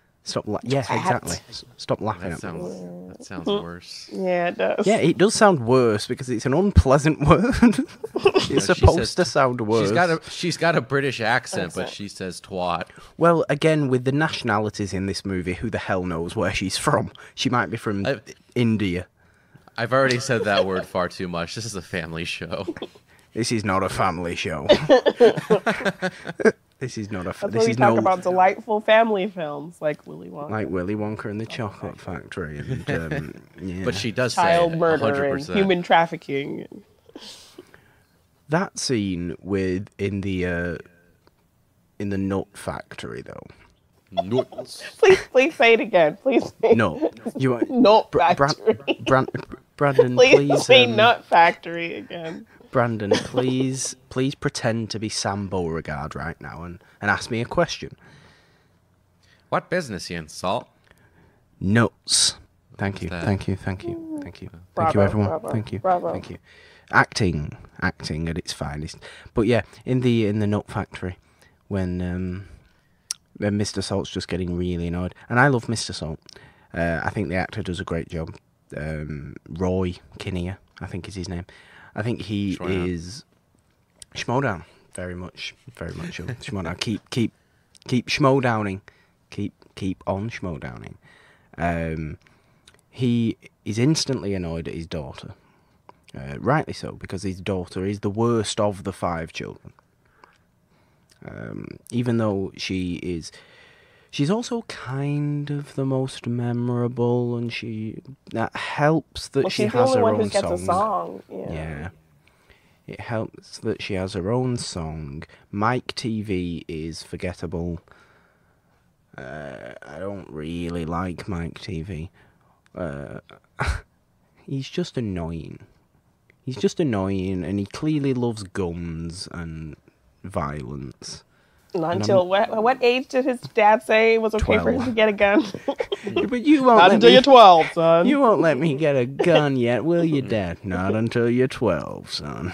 Speaker 1: Yes, exactly. Stop laughing
Speaker 2: That
Speaker 1: at me.
Speaker 2: sounds worse.
Speaker 3: Yeah, it does.
Speaker 1: Yeah, it does sound worse because it's an unpleasant word. It's supposed to sound worse.
Speaker 2: She's got a British accent, but she says twat.
Speaker 1: Well, again, with the nationalities in this movie, who the hell knows where she's from? She might be from India.
Speaker 2: I've already said that word far too much. This is a family show.
Speaker 1: This is not a family show. This is not a.
Speaker 3: That's
Speaker 1: This
Speaker 3: where we
Speaker 1: is
Speaker 3: talk
Speaker 1: no
Speaker 3: about delightful family films like Willy Wonka.
Speaker 1: like Willy Wonka and the Chocolate Factory, and yeah.
Speaker 2: But she does
Speaker 3: child
Speaker 2: say
Speaker 3: murder and
Speaker 2: 100%.
Speaker 3: human trafficking.
Speaker 1: That scene in the Nut Factory though.
Speaker 2: Nuts.
Speaker 3: Please say it again. Please say
Speaker 1: No, you want
Speaker 3: Nut Factory.
Speaker 1: Brandon,
Speaker 3: Please say
Speaker 1: please,
Speaker 3: Nut Factory again.
Speaker 1: Brandon, please pretend to be Sam Beauregard right now and ask me a question.
Speaker 2: What business you in, Salt?
Speaker 1: Nuts. Thank you,
Speaker 2: that?
Speaker 1: thank you, thank you, thank you, thank
Speaker 3: Bravo,
Speaker 1: you, everyone.
Speaker 3: bravo,
Speaker 1: Thank you,
Speaker 3: bravo.
Speaker 1: thank you. Acting at its finest. But yeah, in the Nut Factory, when Mr. Salt's just getting really annoyed, and I love Mr. Salt. I think the actor does a great job. Roy Kinnear, I think is his name. I think he
Speaker 2: Schmoedown.
Speaker 1: is Schmoedown. Very much Schmoedown. Keep Schmoedowning. Keep on Schmoedowning. He is instantly annoyed at his daughter. Rightly so, because his daughter is the worst of the 5 children. Even though she's also kind of the most memorable, and that helps that
Speaker 3: Well,
Speaker 1: she
Speaker 3: she's the
Speaker 1: has
Speaker 3: only
Speaker 1: her
Speaker 3: one
Speaker 1: own
Speaker 3: who gets a
Speaker 1: songs.
Speaker 3: song.
Speaker 1: Yeah. It helps that she has her own song. Mike TV is forgettable. I don't really like Mike TV. He's just annoying. He's just annoying, and he clearly loves guns and violence.
Speaker 3: Not until what age did his dad say it was okay for him
Speaker 1: 12.
Speaker 3: to get a gun?
Speaker 1: But you won't
Speaker 3: Not
Speaker 1: let
Speaker 3: until
Speaker 1: me,
Speaker 3: you're 12, son.
Speaker 1: You won't let me get a gun yet, will you, Dad? Not until you're 12, son.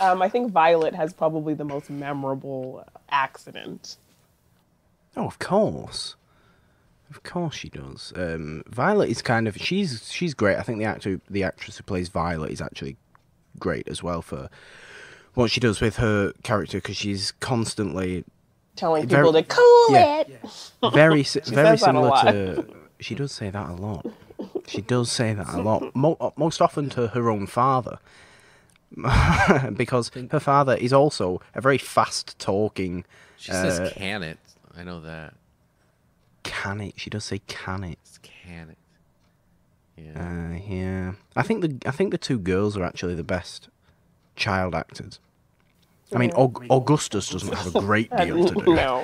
Speaker 3: I think Violet has probably the most memorable accident.
Speaker 1: Oh, of course. Of course she does. Violet is kind of she's great. I think the actress who plays Violet is actually great as well for what she does with her character, because she's constantly
Speaker 3: Telling
Speaker 1: Very-
Speaker 3: people to cool
Speaker 1: yeah.
Speaker 3: it.
Speaker 1: very
Speaker 3: says
Speaker 1: very
Speaker 3: that a
Speaker 1: similar
Speaker 3: lot.
Speaker 1: to. She does say that a lot. She does say that a lot. Most often to her own father, because her father is also a very fast talking.
Speaker 2: She says can it. I know that.
Speaker 1: Can it? She does say can it.
Speaker 2: It's can it. Yeah.
Speaker 1: Yeah. I think the 2 girls are actually the best child actors. I mean, Augustus doesn't have a great deal to do,
Speaker 3: No.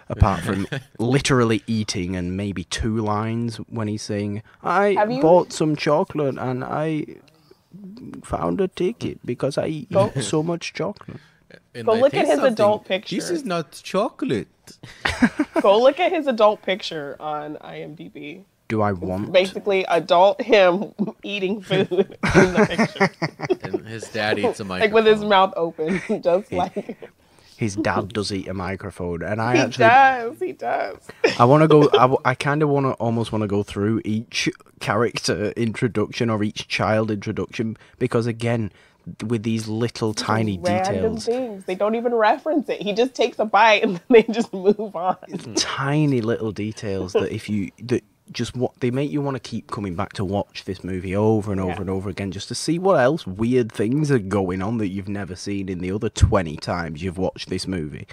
Speaker 1: apart from literally eating and maybe 2 lines when he's saying, "I
Speaker 3: Have you-
Speaker 1: bought some chocolate and I found a ticket because I eat so much chocolate."
Speaker 2: And
Speaker 3: Go
Speaker 2: I
Speaker 3: look at
Speaker 2: taste
Speaker 3: his
Speaker 2: something.
Speaker 3: adult picture.
Speaker 2: This is not chocolate.
Speaker 3: Go look at his adult picture on IMDb.
Speaker 1: Do I want?
Speaker 3: Basically, adult him eating food in the picture.
Speaker 2: And his dad eats a microphone.
Speaker 3: Like with his mouth open, just like...
Speaker 1: His dad does eat a microphone, and I
Speaker 3: He
Speaker 1: actually
Speaker 3: does.
Speaker 1: I want to go. I kind of almost want to go through each character introduction or each child introduction, because again, with these little tiny
Speaker 3: Random
Speaker 1: details,
Speaker 3: things. They don't even reference it. He just takes a bite and then they just move on.
Speaker 1: tiny little details that just what they make you want to keep coming back to watch this movie over and over and over again, just to see what else weird things are going on that you've never seen in the other 20 times you've watched this movie.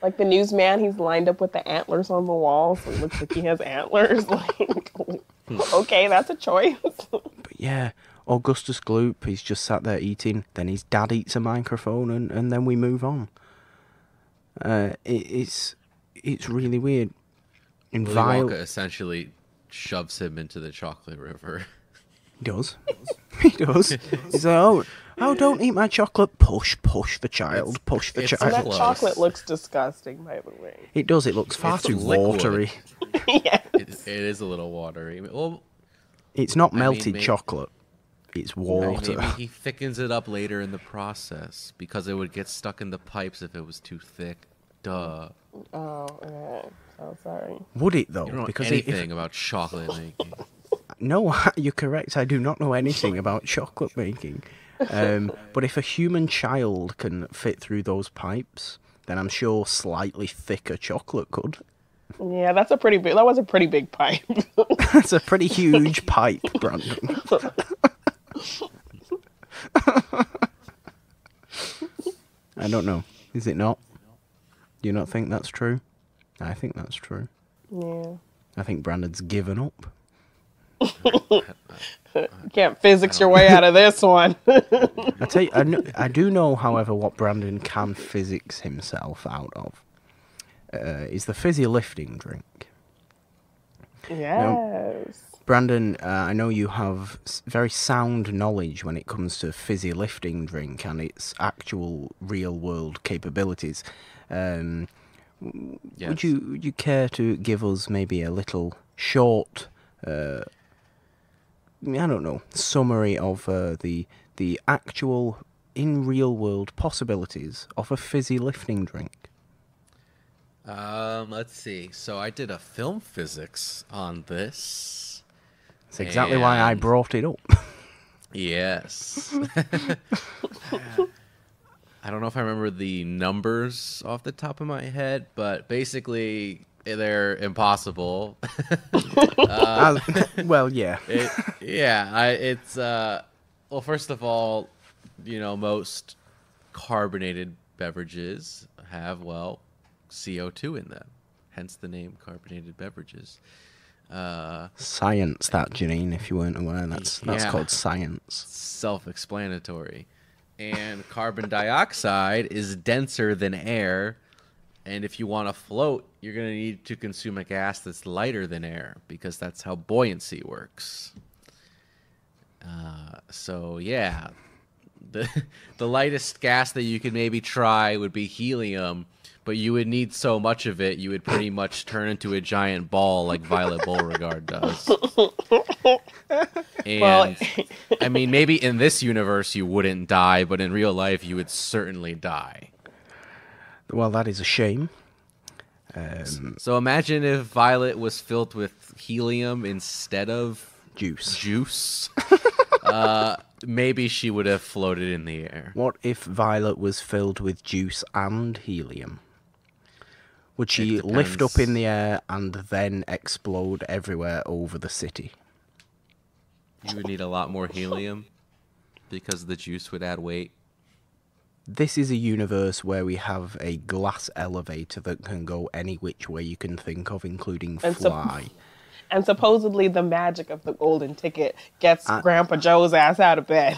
Speaker 3: Like the newsman, he's lined up with the antlers on the wall, so it looks like he has antlers. Like, okay, that's a choice.
Speaker 1: But yeah, Augustus Gloop, he's just sat there eating, then his dad eats a microphone, and then we move on. It's really weird. In
Speaker 2: Willy Wonka essentially shoves him into the chocolate river.
Speaker 1: He does. He does. He's like, oh, don't eat my chocolate. Push the child. Push the
Speaker 2: it's
Speaker 3: And
Speaker 1: child.
Speaker 3: that
Speaker 2: Close.
Speaker 3: chocolate looks disgusting, by the way.
Speaker 1: It does. It looks far
Speaker 2: It's
Speaker 1: too
Speaker 2: liquid.
Speaker 1: watery.
Speaker 3: Yes.
Speaker 2: It is a little watery. Well,
Speaker 1: It's not
Speaker 2: I mean,
Speaker 1: melted
Speaker 2: may-
Speaker 1: chocolate. It's water.
Speaker 2: maybe he thickens it up later in the process because it would get stuck in the pipes if it was too thick. Duh.
Speaker 3: Oh, okay. So sorry.
Speaker 1: Would it though?
Speaker 2: You don't know
Speaker 1: Because
Speaker 2: anything about chocolate making.
Speaker 1: no, you're correct. I do not know anything about chocolate making. But if a human child can fit through those pipes, then I'm sure slightly thicker chocolate could.
Speaker 3: Yeah, that was a pretty big pipe.
Speaker 1: That's a pretty huge pipe, Brandon. I don't know. Is it not? Do you not think that's true? I think that's true.
Speaker 3: Yeah.
Speaker 1: I think Brandon's given up.
Speaker 3: You can't physics your way out of this one.
Speaker 1: I tell you, I do know, however, what Brandon can physics himself out of. Is the fizzy lifting drink.
Speaker 3: Yes.
Speaker 1: Brandon, I know you have very sound knowledge when it comes to fizzy lifting drink and its actual real-world capabilities.
Speaker 2: Yes.
Speaker 1: Would you care to give us maybe a little short, I don't know, summary of the actual in real-world possibilities of a fizzy lifting drink?
Speaker 2: Let's see. So I did a film physics on this.
Speaker 1: That's exactly why I brought it up.
Speaker 2: Yes. I don't know if I remember the numbers off the top of my head, but basically they're impossible.
Speaker 1: Well, yeah.
Speaker 2: It's well, first of all, most carbonated beverages have, well, CO2 in them, hence the name carbonated beverages.
Speaker 1: Science, that, Jeannine, if you weren't aware. That's called science.
Speaker 2: Self-explanatory. And carbon dioxide is denser than air, and if you want to float, you're going to need to consume a gas that's lighter than air, because that's how buoyancy works. So yeah, the lightest gas that you could maybe try would be helium, but you would need so much of it, you would pretty much turn into a giant ball like Violet Beauregard does. And, I mean, maybe in this universe you wouldn't die, but in real life you would certainly die.
Speaker 1: Well, that is a shame.
Speaker 2: So imagine if Violet was filled with helium instead of
Speaker 1: Juice.
Speaker 2: Maybe she would have floated in the air.
Speaker 1: What if Violet was filled with juice and helium? Would she lift up in the air and then explode everywhere over the city?
Speaker 2: You would need a lot more helium because the juice would add weight.
Speaker 1: This is a universe where we have a glass elevator that can go any which way you can think of, including fly.
Speaker 3: And supposedly the magic of the golden ticket gets Grandpa Joe's ass out of bed.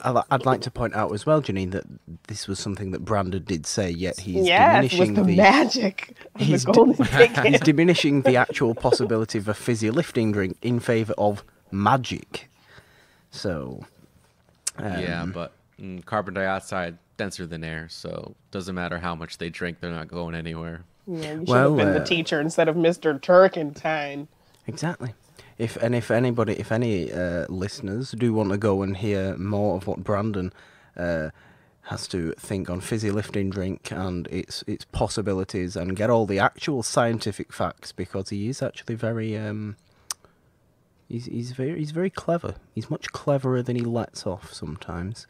Speaker 1: I'd like to point out as well, Jeannine, that this was something that Brandon did say, yet he's
Speaker 3: diminishing the magic of the golden ticket.
Speaker 1: He's diminishing the actual possibility of a fizzy lifting drink in favour of magic. So...
Speaker 2: yeah, but carbon dioxide denser than air, so doesn't matter how much they drink, they're not going anywhere.
Speaker 3: Yeah, you should have been the teacher instead of Mr. Turkentine.
Speaker 1: Exactly. If any listeners do want to go and hear more of what Brandon has to think on fizzy lifting drink and its possibilities, and get all the actual scientific facts, because he is actually very he's very clever. He's much cleverer than he lets off sometimes.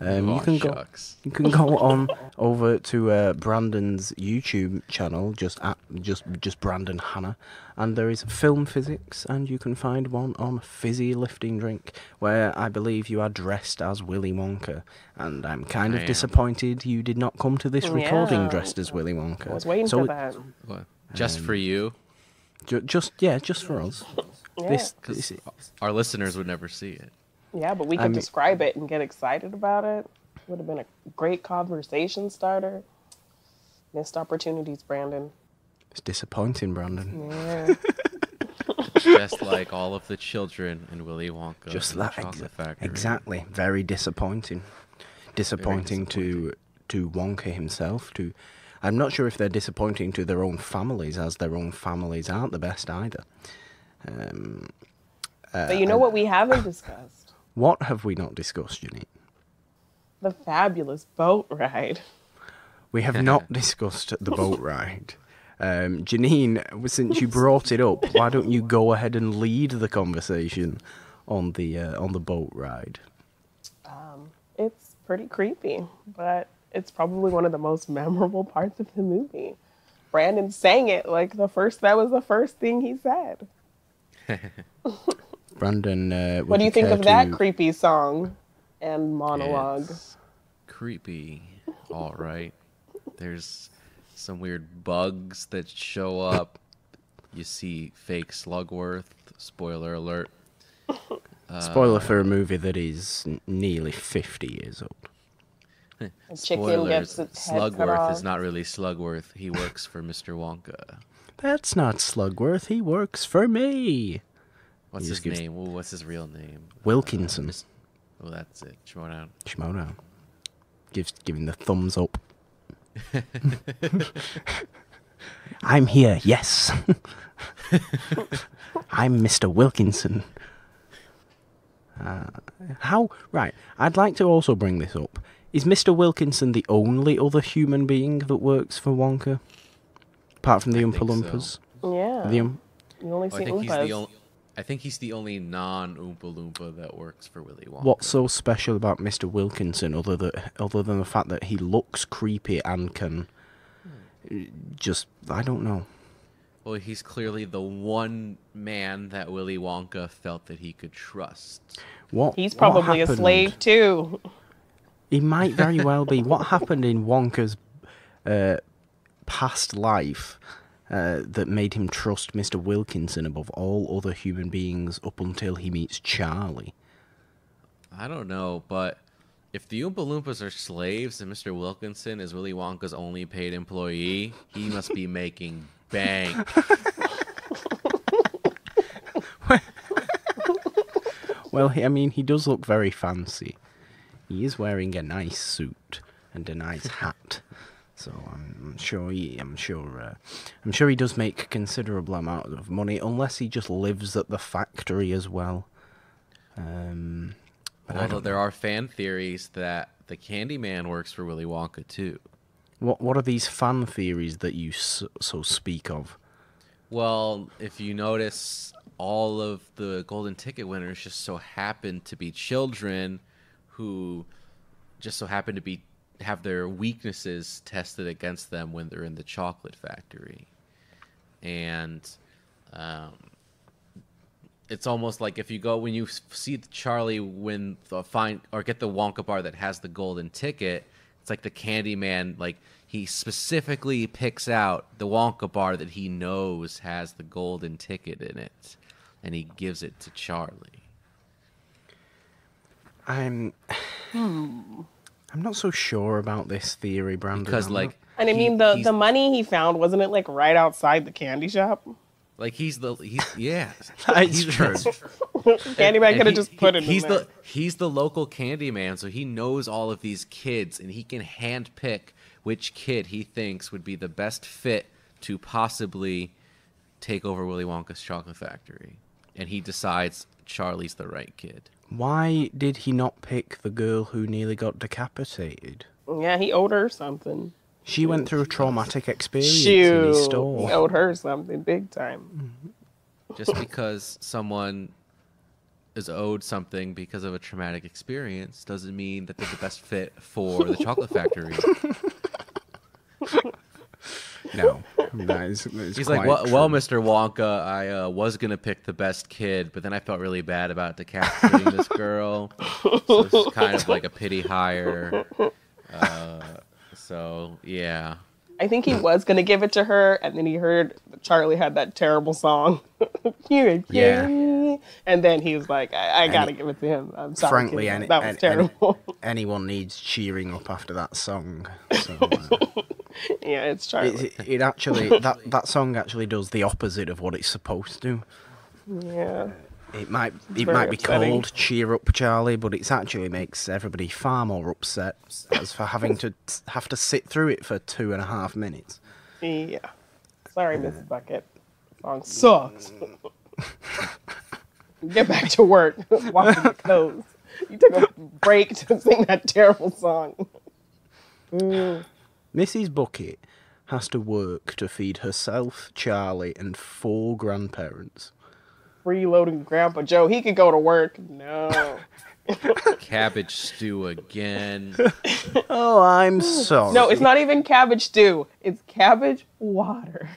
Speaker 1: You can go on over to Brandon's YouTube channel, just Brandon Hanna, and there is film physics, and you can find one on fizzy lifting drink, where I believe you are dressed as Willy Wonka, and I'm kind of disappointed you did not come to this recording dressed as Willy Wonka.
Speaker 3: I was waiting for that.
Speaker 2: What? Just for you?
Speaker 1: Just for us.
Speaker 3: Yeah.
Speaker 2: Our listeners would never see it.
Speaker 3: Yeah, but we could describe it and get excited about it. Would have been a great conversation starter. Missed opportunities, Brandon.
Speaker 1: It's disappointing, Brandon.
Speaker 3: Yeah.
Speaker 2: Just like all of the children in Willy Wonka.
Speaker 1: Just
Speaker 2: and
Speaker 1: that,
Speaker 2: the Chocolate Factory.
Speaker 1: exactly. Very disappointing. Disappointing to Wonka himself. I'm not sure if they're disappointing to their own families, as their own families aren't the best either.
Speaker 3: But you know what we haven't discussed?
Speaker 1: What have we not discussed, Jeannine?
Speaker 3: The fabulous boat ride.
Speaker 1: We have not discussed the boat ride. Jeannine, since you brought it up, why don't you go ahead and lead the conversation on the boat ride?
Speaker 3: It's pretty creepy, but it's probably one of the most memorable parts of the movie. Brandon sang it like that was the first thing he said.
Speaker 1: Brandon,
Speaker 3: what do you think of that creepy song and monologue?
Speaker 2: It's creepy. all right. There's some weird bugs that show up. You see fake Slugworth. Spoiler alert.
Speaker 1: Spoiler for a movie that is nearly 50 years old.
Speaker 3: A chicken
Speaker 2: Spoilers.
Speaker 3: gets its head cut
Speaker 2: Slugworth
Speaker 3: off.
Speaker 2: is not really Slugworth. He works for Mr. Wonka.
Speaker 1: That's not Slugworth. He works for me.
Speaker 2: What's
Speaker 1: He
Speaker 2: his
Speaker 1: just gives-
Speaker 2: name? Ooh, what's his real name?
Speaker 1: Wilkinson.
Speaker 2: Oh, that's it. Shimono.
Speaker 1: Shimono. Giving the thumbs up. I'm here, yes. I'm Mr. Wilkinson. Right, I'd like to also bring this up. Is Mr. Wilkinson the only other human being that works for Wonka? Apart from the
Speaker 2: I
Speaker 1: Oompa
Speaker 2: think so.
Speaker 1: Loompas?
Speaker 3: Yeah.
Speaker 1: The,
Speaker 3: You only
Speaker 2: Oh,
Speaker 3: see Oompas.
Speaker 2: I think he's the only non-Oompa Loompa that works for Willy Wonka.
Speaker 1: what's so special about Mr. Wilkinson other than the fact that he looks creepy and can just, I don't know.
Speaker 2: Well, he's clearly the one man that Willy Wonka felt that he could trust.
Speaker 3: He's probably a
Speaker 1: happened?
Speaker 3: slave too.
Speaker 1: He might very well be. What happened in Wonka's past life that made him trust Mr. Wilkinson above all other human beings up until he meets Charlie?
Speaker 2: I don't know, but if the Oompa Loompas are slaves and Mr. Wilkinson is Willy Wonka's only paid employee, he must be making bank.
Speaker 1: Well, I mean, he does look very fancy. He is wearing a nice suit and a nice hat, so I'm sure he does make a considerable amount of money, unless he just lives at the factory as well. But I
Speaker 2: Although
Speaker 1: don't
Speaker 2: there are fan theories that the Candyman works for Willy Wonka too.
Speaker 1: What are these fan theories that you so speak of?
Speaker 2: Well, if you notice, all of the golden ticket winners just so happen to be children who just so happen to have their weaknesses tested against them when they're in the chocolate factory. And it's almost like if you go, when you see Charlie win get the Wonka bar that has the golden ticket, it's like the Candyman, like he specifically picks out the Wonka bar that he knows has the golden ticket in it, and he gives it to Charlie.
Speaker 1: I'm not so sure about this theory, Brandon.
Speaker 2: Because
Speaker 1: I'm
Speaker 2: like,
Speaker 1: not-
Speaker 3: And I mean, the money he found, wasn't it like right outside the candy shop?
Speaker 2: like he's yeah,
Speaker 1: That's true.
Speaker 3: Candyman
Speaker 2: and
Speaker 3: could have just put it
Speaker 2: he's
Speaker 3: in there.
Speaker 2: he's the local Candyman, so he knows all of these kids, and he can handpick which kid he thinks would be the best fit to possibly take over Willy Wonka's chocolate factory, and he decides Charlie's the right kid.
Speaker 1: Why did he not pick the girl who nearly got decapitated?
Speaker 3: Yeah, he owed her something.
Speaker 1: She went through a traumatic experience in his
Speaker 3: Shoot,
Speaker 1: store.
Speaker 3: he owed her something big time.
Speaker 2: Just because someone is owed something because of a traumatic experience doesn't mean that they're the best fit for the chocolate factory.
Speaker 1: No, that is
Speaker 2: He's like,
Speaker 1: quite
Speaker 2: well,
Speaker 1: true.
Speaker 2: Mr. Wonka, I was going to pick the best kid, but then I felt really bad about decapitating this girl. So this is kind of like a pity hire. So, yeah.
Speaker 3: I think he was gonna give it to her, and then he heard that Charlie had that terrible song.
Speaker 1: Yeah.
Speaker 3: And then he was like, I gotta give it to him. I'm sorry,
Speaker 1: Frankly,
Speaker 3: kid. That was terrible.
Speaker 1: anyone needs cheering up after that song. So,
Speaker 3: Yeah, it's Charlie.
Speaker 1: it actually that song actually does the opposite of what it's supposed to.
Speaker 3: Yeah.
Speaker 1: It might
Speaker 3: very
Speaker 1: be
Speaker 3: upsetting.
Speaker 1: called "Cheer Up, Charlie," but it actually makes everybody far more upset as for having to sit through it for 2.5 minutes.
Speaker 3: Yeah. Sorry, Miss Bucket. Song sucks. Get back to work. Washing your clothes. You took a break to sing that terrible song.
Speaker 1: Mrs. Bucket has to work to feed herself, Charlie, and 4 grandparents.
Speaker 3: Freeloading Grandpa Joe. He could go to work. No.
Speaker 2: Cabbage stew again.
Speaker 1: Oh, I'm sorry.
Speaker 3: No, it's not even cabbage stew. It's cabbage water.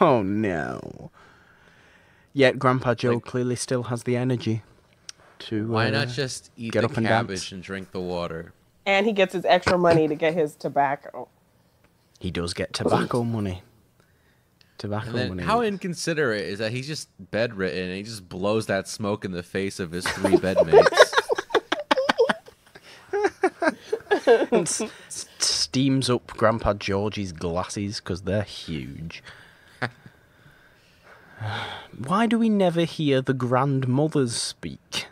Speaker 1: Oh no. Yet Grandpa Joe
Speaker 2: Like-
Speaker 1: clearly still has the energy to.
Speaker 2: Why not just eat
Speaker 1: get
Speaker 2: the
Speaker 1: up and
Speaker 2: cabbage
Speaker 1: dance.
Speaker 2: and drink the water?
Speaker 3: And he gets his extra money to get his tobacco.
Speaker 1: He does get tobacco money.
Speaker 2: And then how inconsiderate is that he's just bedridden and he just blows that smoke in the face of his 3 bedmates.
Speaker 1: Steams up Grandpa George's glasses because they're huge. Why do we never hear the grandmothers speak?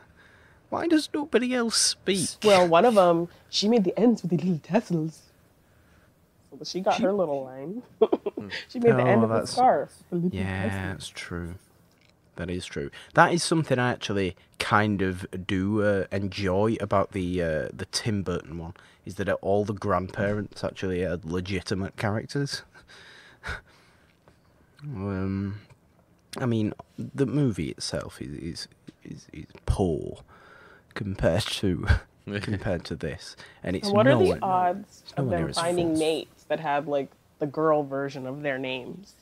Speaker 1: Why does nobody else speak?
Speaker 3: Well, one of them, she made the ends with the little tassels. So she got her little line. She made the end of the scarf.
Speaker 1: Yeah, that's true. That is true. That is something I actually kind of do enjoy about the Tim Burton one, is that all the grandparents actually are legitimate characters. I mean, the movie itself is poor compared to this, and it's
Speaker 3: what are the odds of them finding
Speaker 1: false.
Speaker 3: mates that have like the girl version of their names?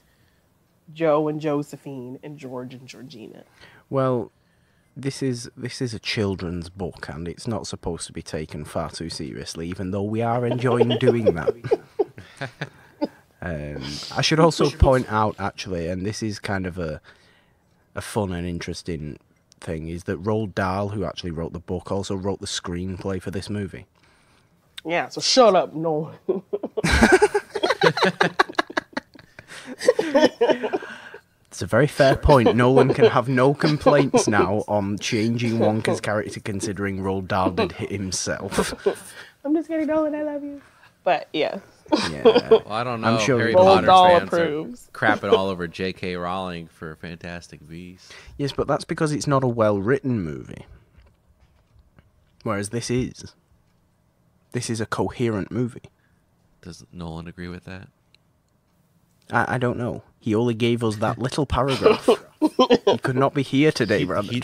Speaker 3: Joe and Josephine and George and Georgina.
Speaker 1: Well, this is a children's book, and it's not supposed to be taken far too seriously, even though we are enjoying doing that. I should also point out, actually, and this is kind of a fun and interesting thing, is that Roald Dahl, who actually wrote the book, also wrote the screenplay for this movie.
Speaker 3: Yeah, so shut up, Nolan.
Speaker 1: It's a very fair point. Nolan can have no complaints now on changing Wonka's character, considering Roald Dahl did it himself.
Speaker 3: I'm just kidding, Nolan, I love you. But yeah.
Speaker 1: Yeah.
Speaker 2: Well, I don't know.
Speaker 1: I'm sure
Speaker 2: Harry
Speaker 3: Roald
Speaker 2: Potter
Speaker 3: Dahl
Speaker 2: fans
Speaker 3: approves.
Speaker 2: are crapping all over J.K. Rowling for Fantastic Beasts.
Speaker 1: Yes, but that's because it's not a well-written movie. Whereas this is. This is a coherent movie.
Speaker 2: Does Nolan agree with that?
Speaker 1: I don't know. He only gave us that little paragraph. He could not be here today, Brandon.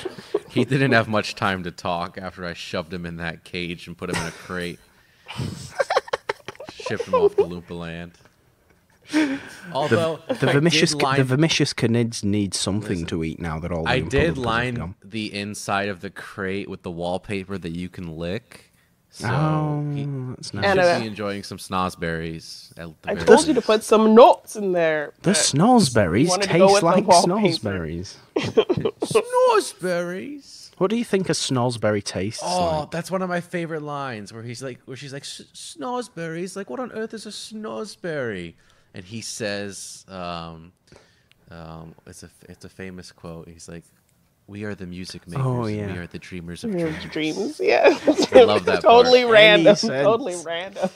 Speaker 2: He didn't have much time to talk after I shoved him in that cage and put him in a crate. Shipped him off to Loompa Land. Although
Speaker 1: The vermicious canids need something to eat now that all the
Speaker 2: I
Speaker 1: Oompa
Speaker 2: did
Speaker 1: Loompas have
Speaker 2: line
Speaker 1: gone.
Speaker 2: the inside of the crate with the wallpaper that you can lick. So
Speaker 1: that's
Speaker 2: he
Speaker 1: nice.
Speaker 2: should be enjoying some snozberries.
Speaker 3: I told you to put some notes in there.
Speaker 1: The snozberries
Speaker 3: wanted to go
Speaker 1: taste
Speaker 3: with the
Speaker 1: like
Speaker 3: wallpaper.
Speaker 1: snozberries.
Speaker 2: Snozberries.
Speaker 1: What do you think a snozberry tastes
Speaker 2: Oh,
Speaker 1: like?
Speaker 2: that's one of my favorite lines where she's like, snozberries. Like, what on earth is a snozberry? And he says, it's a famous quote. He's like, "We are the music makers.
Speaker 1: Oh, yeah.
Speaker 2: We are the dreamers of
Speaker 3: Dreams,
Speaker 2: dreams."
Speaker 3: dreams, yeah.
Speaker 2: I love that
Speaker 3: Totally
Speaker 2: part.
Speaker 3: random.
Speaker 1: Any sense.
Speaker 3: Totally random.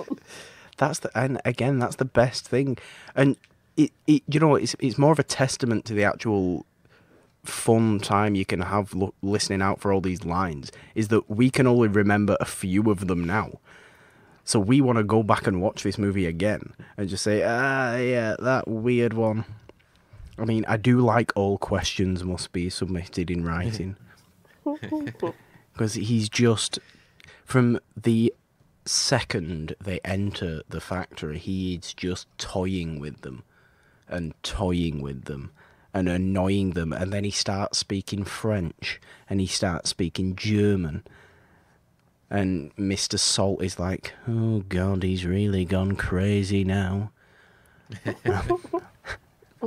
Speaker 1: And again, that's the best thing. And it's more of a testament to the actual fun time you can have listening out for all these lines, is that we can only remember a few of them now. So we want to go back and watch this movie again and just say, yeah, that weird one. I mean, I do like all questions must be submitted in writing. Because he's just, from the second they enter the factory, he's just toying with them and annoying them, and then he starts speaking French and he starts speaking German, and Mr. Salt is like, oh God, he's really gone crazy now.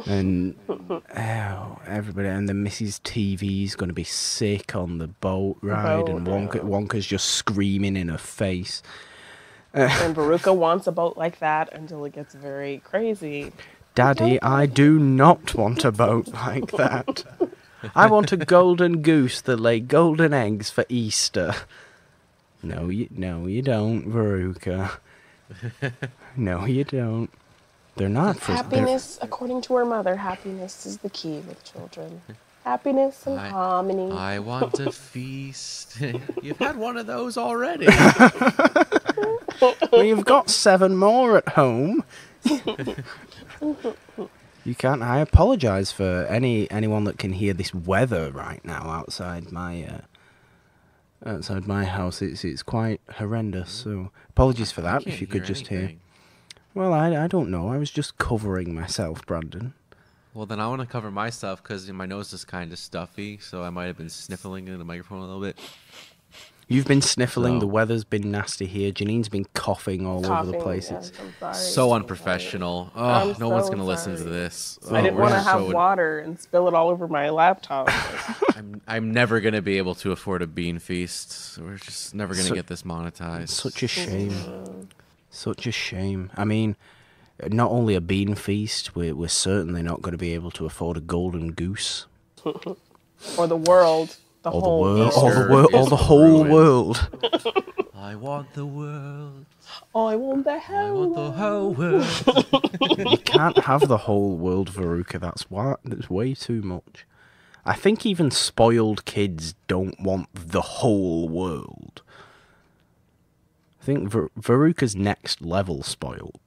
Speaker 1: And everybody, and then Mrs. TV's going to be sick on the boat ride, and Wonka's just screaming in her face.
Speaker 3: And Veruca wants a boat like that until it gets very crazy.
Speaker 1: Daddy, I do not want a boat like that. I want a golden goose that lay golden eggs for Easter. No, you don't, Veruca. No, you don't. They're not for
Speaker 3: Happiness, according to her mother, happiness is the key with children. Happiness and harmony.
Speaker 2: I want to feast. You've had one of those already.
Speaker 1: Well, you've got 7 more at home. You can't. I apologise for anyone that can hear this weather right now outside my house. It's quite horrendous. So apologies for that. If you could just hear. Well, I don't know. I was just covering myself, Brandon.
Speaker 2: Well, then I want to cover myself because my nose is kind of stuffy, so I might have been sniffling in the microphone a little bit.
Speaker 1: You've been sniffling.
Speaker 2: So-
Speaker 1: The weather's been nasty here. Jeannine's been coughing all over the place.
Speaker 3: Yes, I'm sorry.
Speaker 2: So
Speaker 3: I'm
Speaker 2: unprofessional.
Speaker 3: sorry.
Speaker 2: Oh,
Speaker 3: I'm
Speaker 2: no one's
Speaker 3: so
Speaker 2: gonna listen to
Speaker 3: sorry.
Speaker 2: this.
Speaker 3: I didn't
Speaker 2: we're
Speaker 3: want to have
Speaker 2: so-
Speaker 3: water and spill it all over my laptop.
Speaker 2: I'm never gonna be able to afford a bean feast. We're just never gonna
Speaker 1: So-
Speaker 2: get this monetized.
Speaker 1: Such a shame. Such a shame. I mean, not only a bean feast, we're certainly not going to be able to afford a golden goose.
Speaker 3: Or the world. The
Speaker 1: Or the
Speaker 3: whole
Speaker 1: world.
Speaker 2: Easter
Speaker 1: Or the world. Or
Speaker 2: is
Speaker 1: the whole
Speaker 2: ruined.
Speaker 1: world.
Speaker 2: I want the world.
Speaker 3: I want the
Speaker 2: I
Speaker 3: hell.
Speaker 2: want the whole world.
Speaker 1: You can't have the whole world, Veruca. That's way too much. I think even spoiled kids don't want the whole world. I think Veruca's next level spoiled.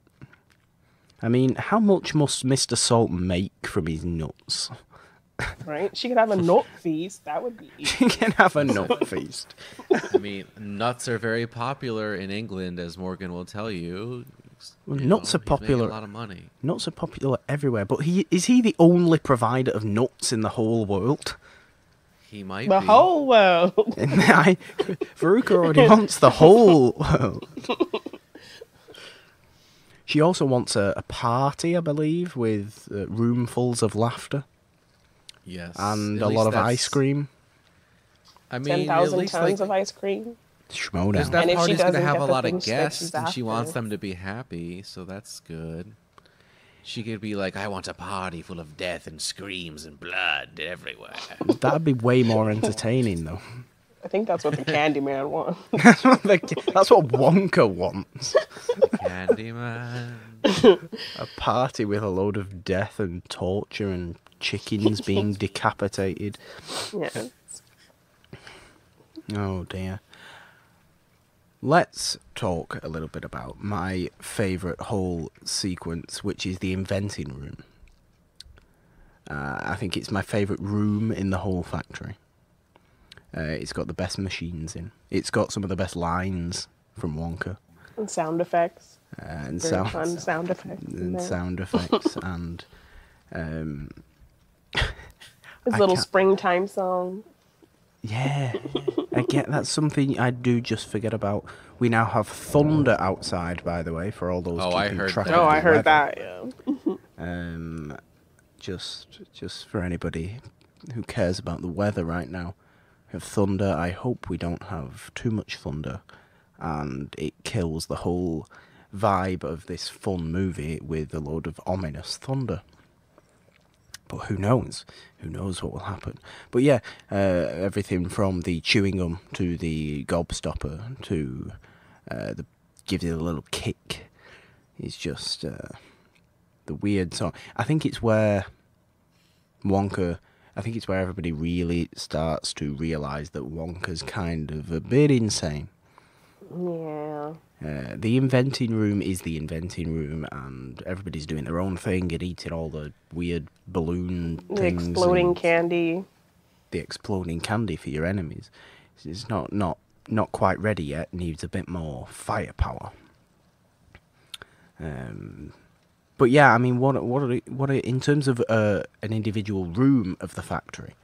Speaker 1: I mean, how much must Mr. Salt make from his nuts?
Speaker 3: Right? She could have a nut feast. That would be easy.
Speaker 1: He can have a nut feast.
Speaker 2: I mean, nuts are very popular in England, as Morgan will tell you.
Speaker 1: Well,
Speaker 2: You
Speaker 1: nuts
Speaker 2: know,
Speaker 1: are
Speaker 2: he's making
Speaker 1: popular.
Speaker 2: A lot of money.
Speaker 1: Nuts are popular everywhere, but is he the only provider of nuts in the whole world?
Speaker 2: He might
Speaker 3: The
Speaker 2: be.
Speaker 3: whole world.
Speaker 1: And Veruca already wants the whole world. She also wants a party, I believe, with roomfuls of laughter
Speaker 2: Yes.
Speaker 1: and
Speaker 2: At
Speaker 1: a
Speaker 2: least
Speaker 1: lot of
Speaker 2: that's-
Speaker 1: ice cream.
Speaker 2: I mean, at
Speaker 3: 10,000
Speaker 2: least
Speaker 3: tons
Speaker 2: like,
Speaker 3: of ice cream.
Speaker 1: Schmodown.
Speaker 2: because that
Speaker 3: And if she
Speaker 2: party's going to
Speaker 3: doesn't
Speaker 2: have
Speaker 3: get
Speaker 2: a
Speaker 3: the
Speaker 2: lot of
Speaker 3: things that
Speaker 2: guests,
Speaker 3: she's
Speaker 2: and she wants
Speaker 3: after.
Speaker 2: them to be happy, so that's good. She could be like, I want a party full of death and screams and blood everywhere.
Speaker 1: That'd be way more entertaining, though.
Speaker 3: I think that's what the Candyman wants.
Speaker 1: That's what Wonka wants.
Speaker 2: Candyman.
Speaker 1: A party with a load of death and torture and chickens being decapitated.
Speaker 3: Yes.
Speaker 1: Oh dear. Let's talk a little bit about my favourite whole sequence, which is the inventing room. I think it's my favourite room in the whole factory. It's got the best machines in. It's got some of the best lines from Wonka.
Speaker 3: And sound effects.
Speaker 1: And
Speaker 3: Very fun sound effects. in
Speaker 1: and
Speaker 3: there.
Speaker 1: sound effects and
Speaker 3: His
Speaker 1: I
Speaker 3: little
Speaker 1: can't-
Speaker 3: springtime song.
Speaker 1: yeah, I get that's something I do just forget about. We now have thunder outside, by the way, for all those
Speaker 2: Oh, I
Speaker 1: keeping
Speaker 2: heard
Speaker 1: track
Speaker 2: that.
Speaker 1: of
Speaker 3: Oh,
Speaker 1: the
Speaker 3: I heard
Speaker 1: weather.
Speaker 3: that, yeah.
Speaker 1: Just for anybody who cares about the weather right now, we have thunder. I hope we don't have too much thunder, and it kills the whole vibe of this fun movie with a load of ominous thunder. But who knows? Who knows what will happen? But yeah, everything from the chewing gum to the gobstopper to the gives it a little kick is just the weird song. I think it's where everybody really starts to realise that Wonka's kind of a bit insane.
Speaker 3: Yeah.
Speaker 1: The inventing room is the inventing room, and everybody's doing their own thing and eating all the weird balloon
Speaker 3: The
Speaker 1: things.
Speaker 3: exploding
Speaker 1: and
Speaker 3: candy.
Speaker 1: the exploding candy for your enemies. It's not quite ready yet. Needs a bit more firepower. But yeah, I mean, what are in terms of an individual room of the factory?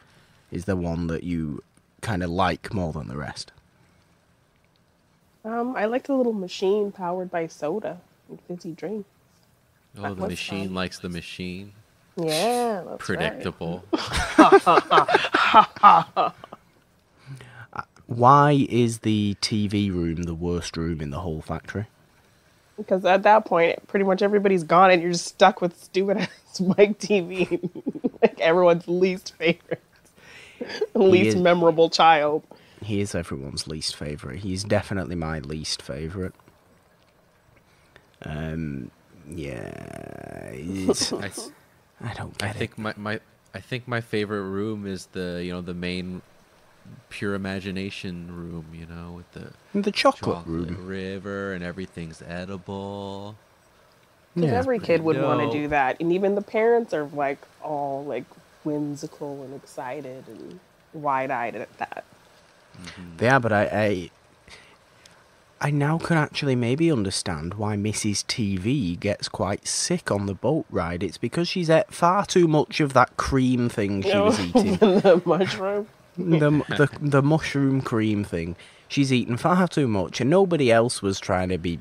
Speaker 1: Is there one that you kind of like more than the rest?
Speaker 3: I like the little machine powered by soda and fizzy drinks.
Speaker 2: Oh,
Speaker 3: That
Speaker 2: the
Speaker 3: was
Speaker 2: machine
Speaker 3: fun.
Speaker 2: likes the machine.
Speaker 3: Yeah, that's
Speaker 2: Predictable.
Speaker 1: Why is the TV room the worst room in the whole factory?
Speaker 3: right. Because at that point, pretty much everybody's gone and you're just stuck with stupid ass Mike TV. Like everyone's least favorite. Least
Speaker 1: is-
Speaker 3: memorable child.
Speaker 1: He is everyone's least favourite. He's definitely my least favourite. Yeah, it's, I don't get
Speaker 2: I think my favorite room is the main pure imagination room, with the
Speaker 1: the chocolate room.
Speaker 2: river and everything's edible.
Speaker 3: Because
Speaker 1: Yeah.
Speaker 3: every kid would want to
Speaker 2: dope.
Speaker 3: do that. And even the parents are like all like whimsical and excited and wide-eyed at that.
Speaker 1: Yeah, but I now can actually maybe understand why Mrs. TV gets quite sick on the boat ride. It's because she's ate far too much of that cream thing she was eating.
Speaker 3: The mushroom.
Speaker 1: The mushroom cream thing. she's eaten far too much, and nobody else was trying to be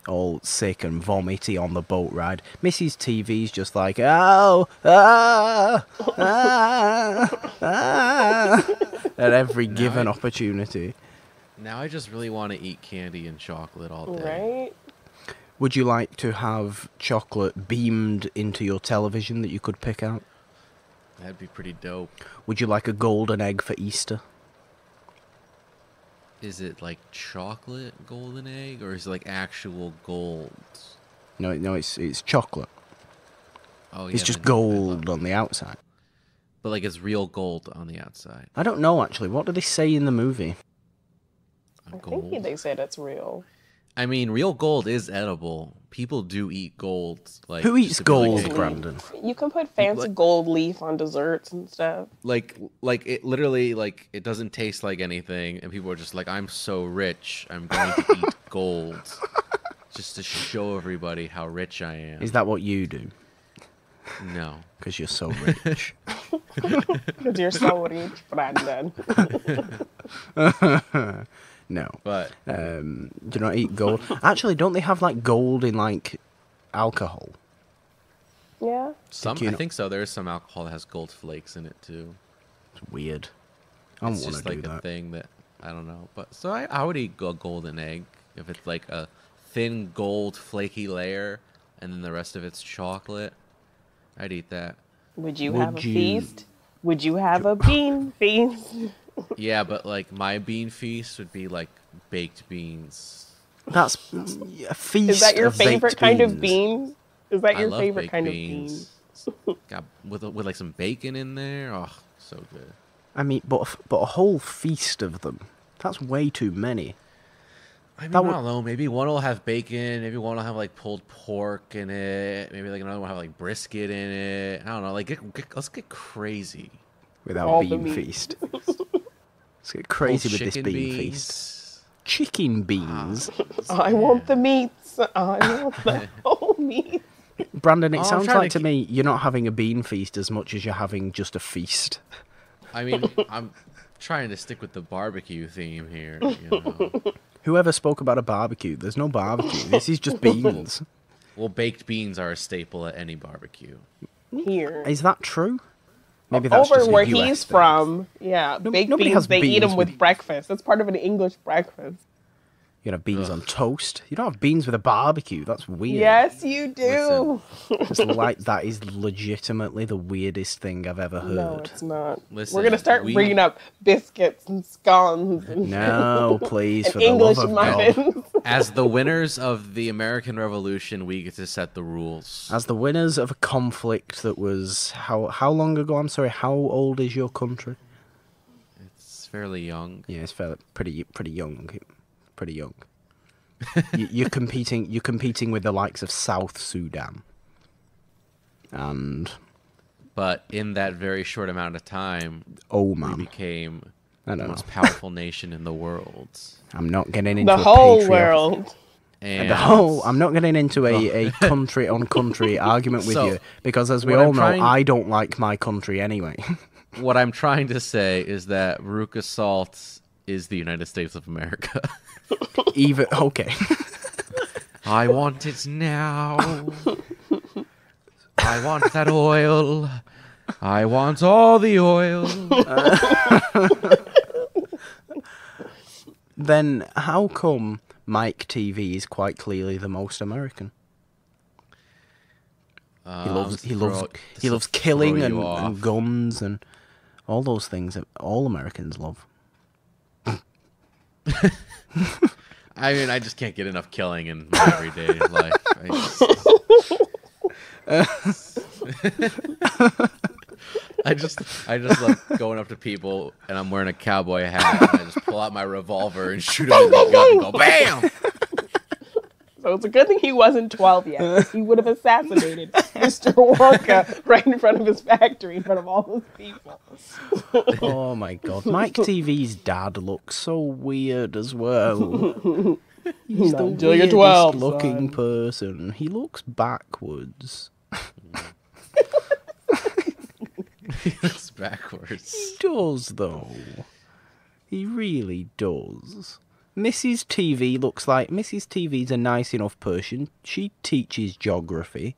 Speaker 1: all sick and vomity on the boat ride. Mrs. TV's just like, oh, at every given opportunity.
Speaker 2: Now I just really want to eat candy and chocolate all day.
Speaker 3: Right?
Speaker 1: Would you like to have chocolate beamed into your television that you could pick out?
Speaker 2: That'd be pretty dope.
Speaker 1: Would you like a golden egg for Easter?
Speaker 2: Is it like chocolate golden egg, or is it like actual gold?
Speaker 1: No, it's chocolate.
Speaker 2: Oh, yeah.
Speaker 1: It's just gold on the outside.
Speaker 2: But like it's real gold on the outside.
Speaker 1: I don't know, actually. What do they say in the movie?
Speaker 3: I think they said it's real.
Speaker 2: I mean, real gold is edible. People do eat gold. Like,
Speaker 1: Who eats gold,
Speaker 2: hey,
Speaker 1: Brandon?
Speaker 3: You can put fancy gold leaf on desserts and stuff.
Speaker 2: Like it literally, like, it doesn't taste like anything, and people are just like, I'm so rich, I'm going to eat gold. Just to show everybody how rich I am.
Speaker 1: Is that what you do?
Speaker 2: No.
Speaker 1: Because you're so rich.
Speaker 3: Because you're so rich, Brandon.
Speaker 1: No.
Speaker 2: But
Speaker 1: Do you not eat gold? Actually, don't they have, like, gold in, like, alcohol?
Speaker 3: Yeah.
Speaker 2: I think so. There's some alcohol that has gold flakes in it, too.
Speaker 1: It's weird. I don't
Speaker 2: It's
Speaker 1: want
Speaker 2: just
Speaker 1: to do
Speaker 2: like a
Speaker 1: that.
Speaker 2: thing that, I don't know. But so I would eat a golden egg if it's like a thin gold flaky layer, and then the rest of it's chocolate. I'd eat that.
Speaker 3: Would you have a feast? Would you have a bean feast?
Speaker 2: Yeah, but like my bean feast would be like baked beans.
Speaker 1: That's a feast.
Speaker 3: Is that your
Speaker 1: of
Speaker 3: favorite
Speaker 1: baked
Speaker 3: kind
Speaker 1: beans.
Speaker 3: of bean? Is that
Speaker 2: I
Speaker 3: your
Speaker 2: love
Speaker 3: favorite
Speaker 2: baked
Speaker 3: kind
Speaker 2: beans.
Speaker 3: of bean?
Speaker 2: Got with like some bacon in there. Oh, so good.
Speaker 1: I mean, but a whole feast of them. That's way too many.
Speaker 2: I mean,
Speaker 1: That
Speaker 2: I
Speaker 1: would-
Speaker 2: don't know. Maybe one will have bacon. Maybe one will have like pulled pork in it. Maybe like another one will have like brisket in it. I don't know. Like, let's get crazy.
Speaker 1: Without
Speaker 3: All the
Speaker 1: bean
Speaker 3: meat.
Speaker 1: feast. Let's get crazy with this
Speaker 2: Chicken
Speaker 1: bean feast. Chicken beans.
Speaker 3: I want the meats. I want the whole meat.
Speaker 1: Brandon, it
Speaker 2: Oh, I'm
Speaker 1: sounds
Speaker 2: trying
Speaker 1: like
Speaker 2: to
Speaker 1: to me you're not having a bean feast as much as you're having just a feast.
Speaker 2: I mean, I'm trying to stick with the barbecue theme here. You know?
Speaker 1: Whoever spoke about a barbecue? There's no barbecue. This is just beans.
Speaker 2: Well, baked beans are a staple at any barbecue.
Speaker 3: Here.
Speaker 1: Is that true? Maybe that's
Speaker 3: Over
Speaker 1: just a
Speaker 3: where
Speaker 1: US
Speaker 3: he's
Speaker 1: thing.
Speaker 3: from, yeah, baked
Speaker 1: nobody
Speaker 3: beans,
Speaker 1: has
Speaker 3: they eat
Speaker 1: beans
Speaker 3: them
Speaker 1: with-
Speaker 3: with breakfast. That's part of an English breakfast.
Speaker 1: You have beans on toast. You don't have beans with a barbecue. That's weird.
Speaker 3: Yes, you do.
Speaker 1: It's like that is legitimately the weirdest thing I've ever heard.
Speaker 3: No, it's not.
Speaker 2: Listen,
Speaker 3: We're going to start
Speaker 2: we-
Speaker 3: bringing up biscuits and scones and,
Speaker 1: No, please,
Speaker 3: and
Speaker 1: for the
Speaker 3: English
Speaker 1: love of God.
Speaker 3: muffins.
Speaker 2: As the winners of the American Revolution, we get to set the rules.
Speaker 1: As the winners of a conflict that was how long ago? I'm sorry. How old is your country?
Speaker 2: It's fairly young.
Speaker 1: Yeah, it's pretty young. Pretty young. You're competing with the likes of South Sudan. And
Speaker 2: But in that very short amount of time, we
Speaker 1: Oman.
Speaker 2: became
Speaker 1: I
Speaker 2: the
Speaker 1: don't know.
Speaker 2: most powerful nation in the world.
Speaker 1: I'm not getting into
Speaker 3: The
Speaker 1: a
Speaker 3: whole
Speaker 1: patriot-
Speaker 3: world.
Speaker 2: And
Speaker 1: I'm not getting into a country on country argument with
Speaker 2: So,
Speaker 1: you because, as we
Speaker 2: what
Speaker 1: all
Speaker 2: I'm
Speaker 1: know,
Speaker 2: trying-
Speaker 1: I don't like my country anyway.
Speaker 2: what I'm trying to say is that Veruca Salt is the United States of America.
Speaker 1: Even okay.
Speaker 2: I want it now. I want that oil. I want all the oil.
Speaker 1: Then how come Mike TV is quite clearly the most American? He loves killing and guns and all those things that all Americans love.
Speaker 2: I mean, I just can't get enough killing in my everyday life. I just love going up to people and I'm wearing a cowboy hat and I just pull out my revolver and shoot them in the gut and go BAM!
Speaker 3: So it's a good thing he wasn't 12 yet. He would have assassinated Mr. Wonka right in front of his factory, in front of all those people.
Speaker 1: Oh my god. Mike TV's dad looks so weird as well. He's
Speaker 3: Not
Speaker 1: the
Speaker 3: until you're
Speaker 1: weirdest
Speaker 3: 12,
Speaker 1: looking
Speaker 3: son.
Speaker 1: person. He looks backwards.
Speaker 2: He looks backwards.
Speaker 1: He does though. He really does. Mrs. TV looks like Mrs. TV's a nice enough person. She teaches geography.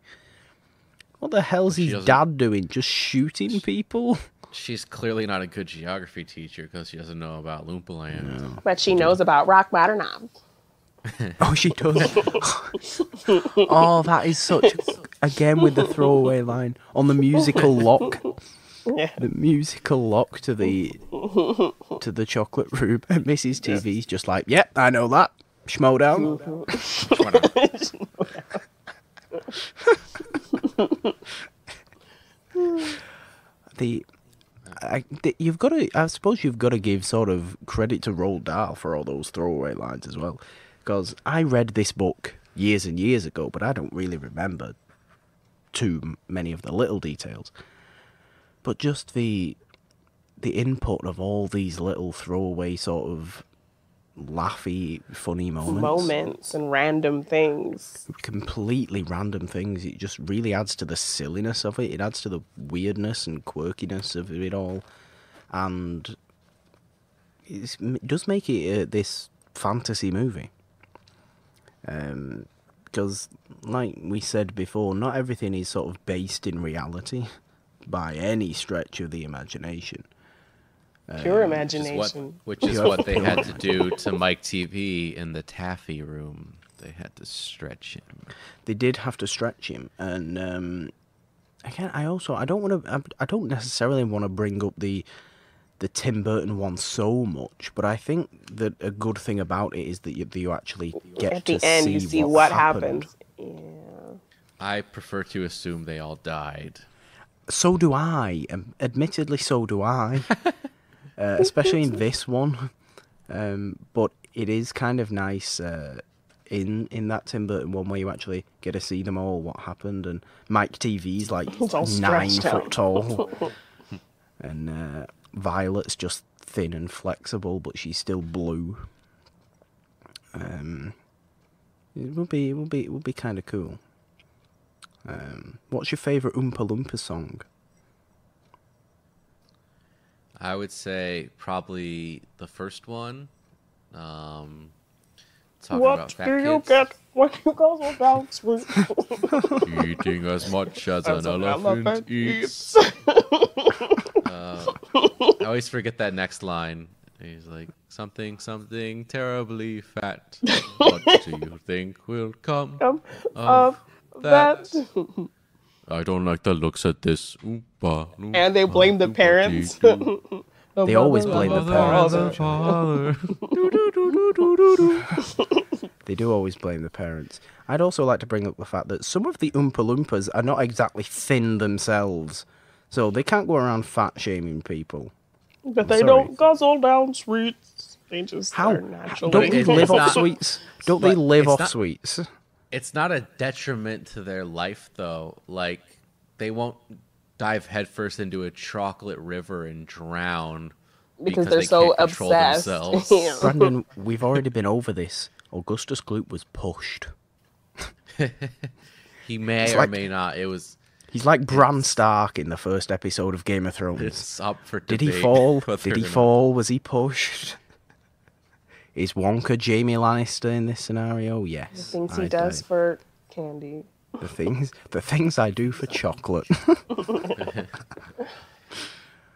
Speaker 1: What the hell's
Speaker 2: She
Speaker 1: his
Speaker 2: doesn't-
Speaker 1: dad doing? Just shooting people?
Speaker 2: She's clearly not a good geography teacher because she doesn't know about Loompa Land.
Speaker 3: But she knows about rock bottom knobs.
Speaker 1: Oh, she does. Oh, that is such. Again with the throwaway line on the musical lock.
Speaker 3: Yeah.
Speaker 1: The musical lock to the chocolate room. And Mrs. TV's just like, yep, I know that. Schmo down. You've got to. I suppose you've got to give sort of credit to Roald Dahl for all those throwaway lines as well, because I read this book years and years ago, but I don't really remember too many of the little details. But just the input of all these little throwaway sort of laughy, funny
Speaker 3: Moments and random things.
Speaker 1: completely random things. It just really adds to the silliness of it. It adds to the weirdness and quirkiness of it all, and it does make it this fantasy movie. Because, like we said before, not everything is sort of based in reality by any stretch of the imagination.
Speaker 3: Pure imagination.
Speaker 2: Which is what they had to do to Mike TV in the taffy room. They had to stretch him.
Speaker 1: They did have to stretch him, and again, I don't necessarily want to bring up the Tim Burton one so much, but I think that a good thing about it is that you actually get
Speaker 3: At
Speaker 1: to
Speaker 3: the end,
Speaker 1: see
Speaker 3: you see
Speaker 1: what
Speaker 3: what
Speaker 1: happened.
Speaker 3: happens. Yeah.
Speaker 2: I prefer to assume they all died.
Speaker 1: So do I. Admittedly, so do I. Especially in this one. But it is kind of nice in that Tim Burton one where you actually get to see them all, what happened. And Mike TV's like
Speaker 3: It's all
Speaker 1: 9
Speaker 3: stretched
Speaker 1: foot
Speaker 3: out.
Speaker 1: tall. And Violet's just thin and flexible, but she's still blue. It would be kind of cool. What's your favourite Oompa Loompa song?
Speaker 2: I would say probably the first one. Talking about
Speaker 3: What
Speaker 2: fat
Speaker 3: do you
Speaker 2: kids.
Speaker 3: get when you go so down sweet?
Speaker 2: Eating as much as
Speaker 3: As
Speaker 2: an
Speaker 3: an
Speaker 2: elephant
Speaker 3: elephant
Speaker 2: eats. I always forget that next line. He's like, something terribly fat. What do you think will come
Speaker 3: Of that.
Speaker 2: I don't like the looks at this. Oompa, loompa,
Speaker 3: And they blame the
Speaker 2: loompa
Speaker 3: parents.
Speaker 2: dee doo.
Speaker 1: They always blame the parents.
Speaker 2: Father.
Speaker 1: They do always blame the parents. I'd also like to bring up the fact that some of the Oompa Loompas are not exactly thin themselves, so they can't go around fat shaming people.
Speaker 3: But they
Speaker 1: sorry.
Speaker 3: don't guzzle down sweets. They just
Speaker 1: How?
Speaker 3: are naturally.
Speaker 1: Don't they
Speaker 2: It's
Speaker 1: live off
Speaker 2: not-
Speaker 1: sweets? Don't they
Speaker 2: but
Speaker 1: live
Speaker 2: it's
Speaker 1: off
Speaker 2: not-
Speaker 1: sweets?
Speaker 2: It's not a detriment to their life, though. Like, they won't dive headfirst into a chocolate river and drown
Speaker 3: Because
Speaker 2: they
Speaker 3: they're so
Speaker 2: can't control
Speaker 3: obsessed.
Speaker 2: themselves.
Speaker 3: Yeah.
Speaker 1: Brandon, we've already been over this. Augustus Gloop was pushed.
Speaker 2: He may
Speaker 1: It's
Speaker 2: or
Speaker 1: like-
Speaker 2: may not.
Speaker 1: He's like Bran Stark in the first episode of Game of Thrones.
Speaker 2: It's up for
Speaker 1: Did
Speaker 2: debate.
Speaker 1: he fall?
Speaker 2: whether
Speaker 1: Did he
Speaker 2: or not-
Speaker 1: fall? Was he pushed? Is Wonka Jamie Lannister in this scenario? Yes.
Speaker 3: Things he
Speaker 1: I'd
Speaker 3: does
Speaker 1: say.
Speaker 3: for candy.
Speaker 1: The things I do for chocolate.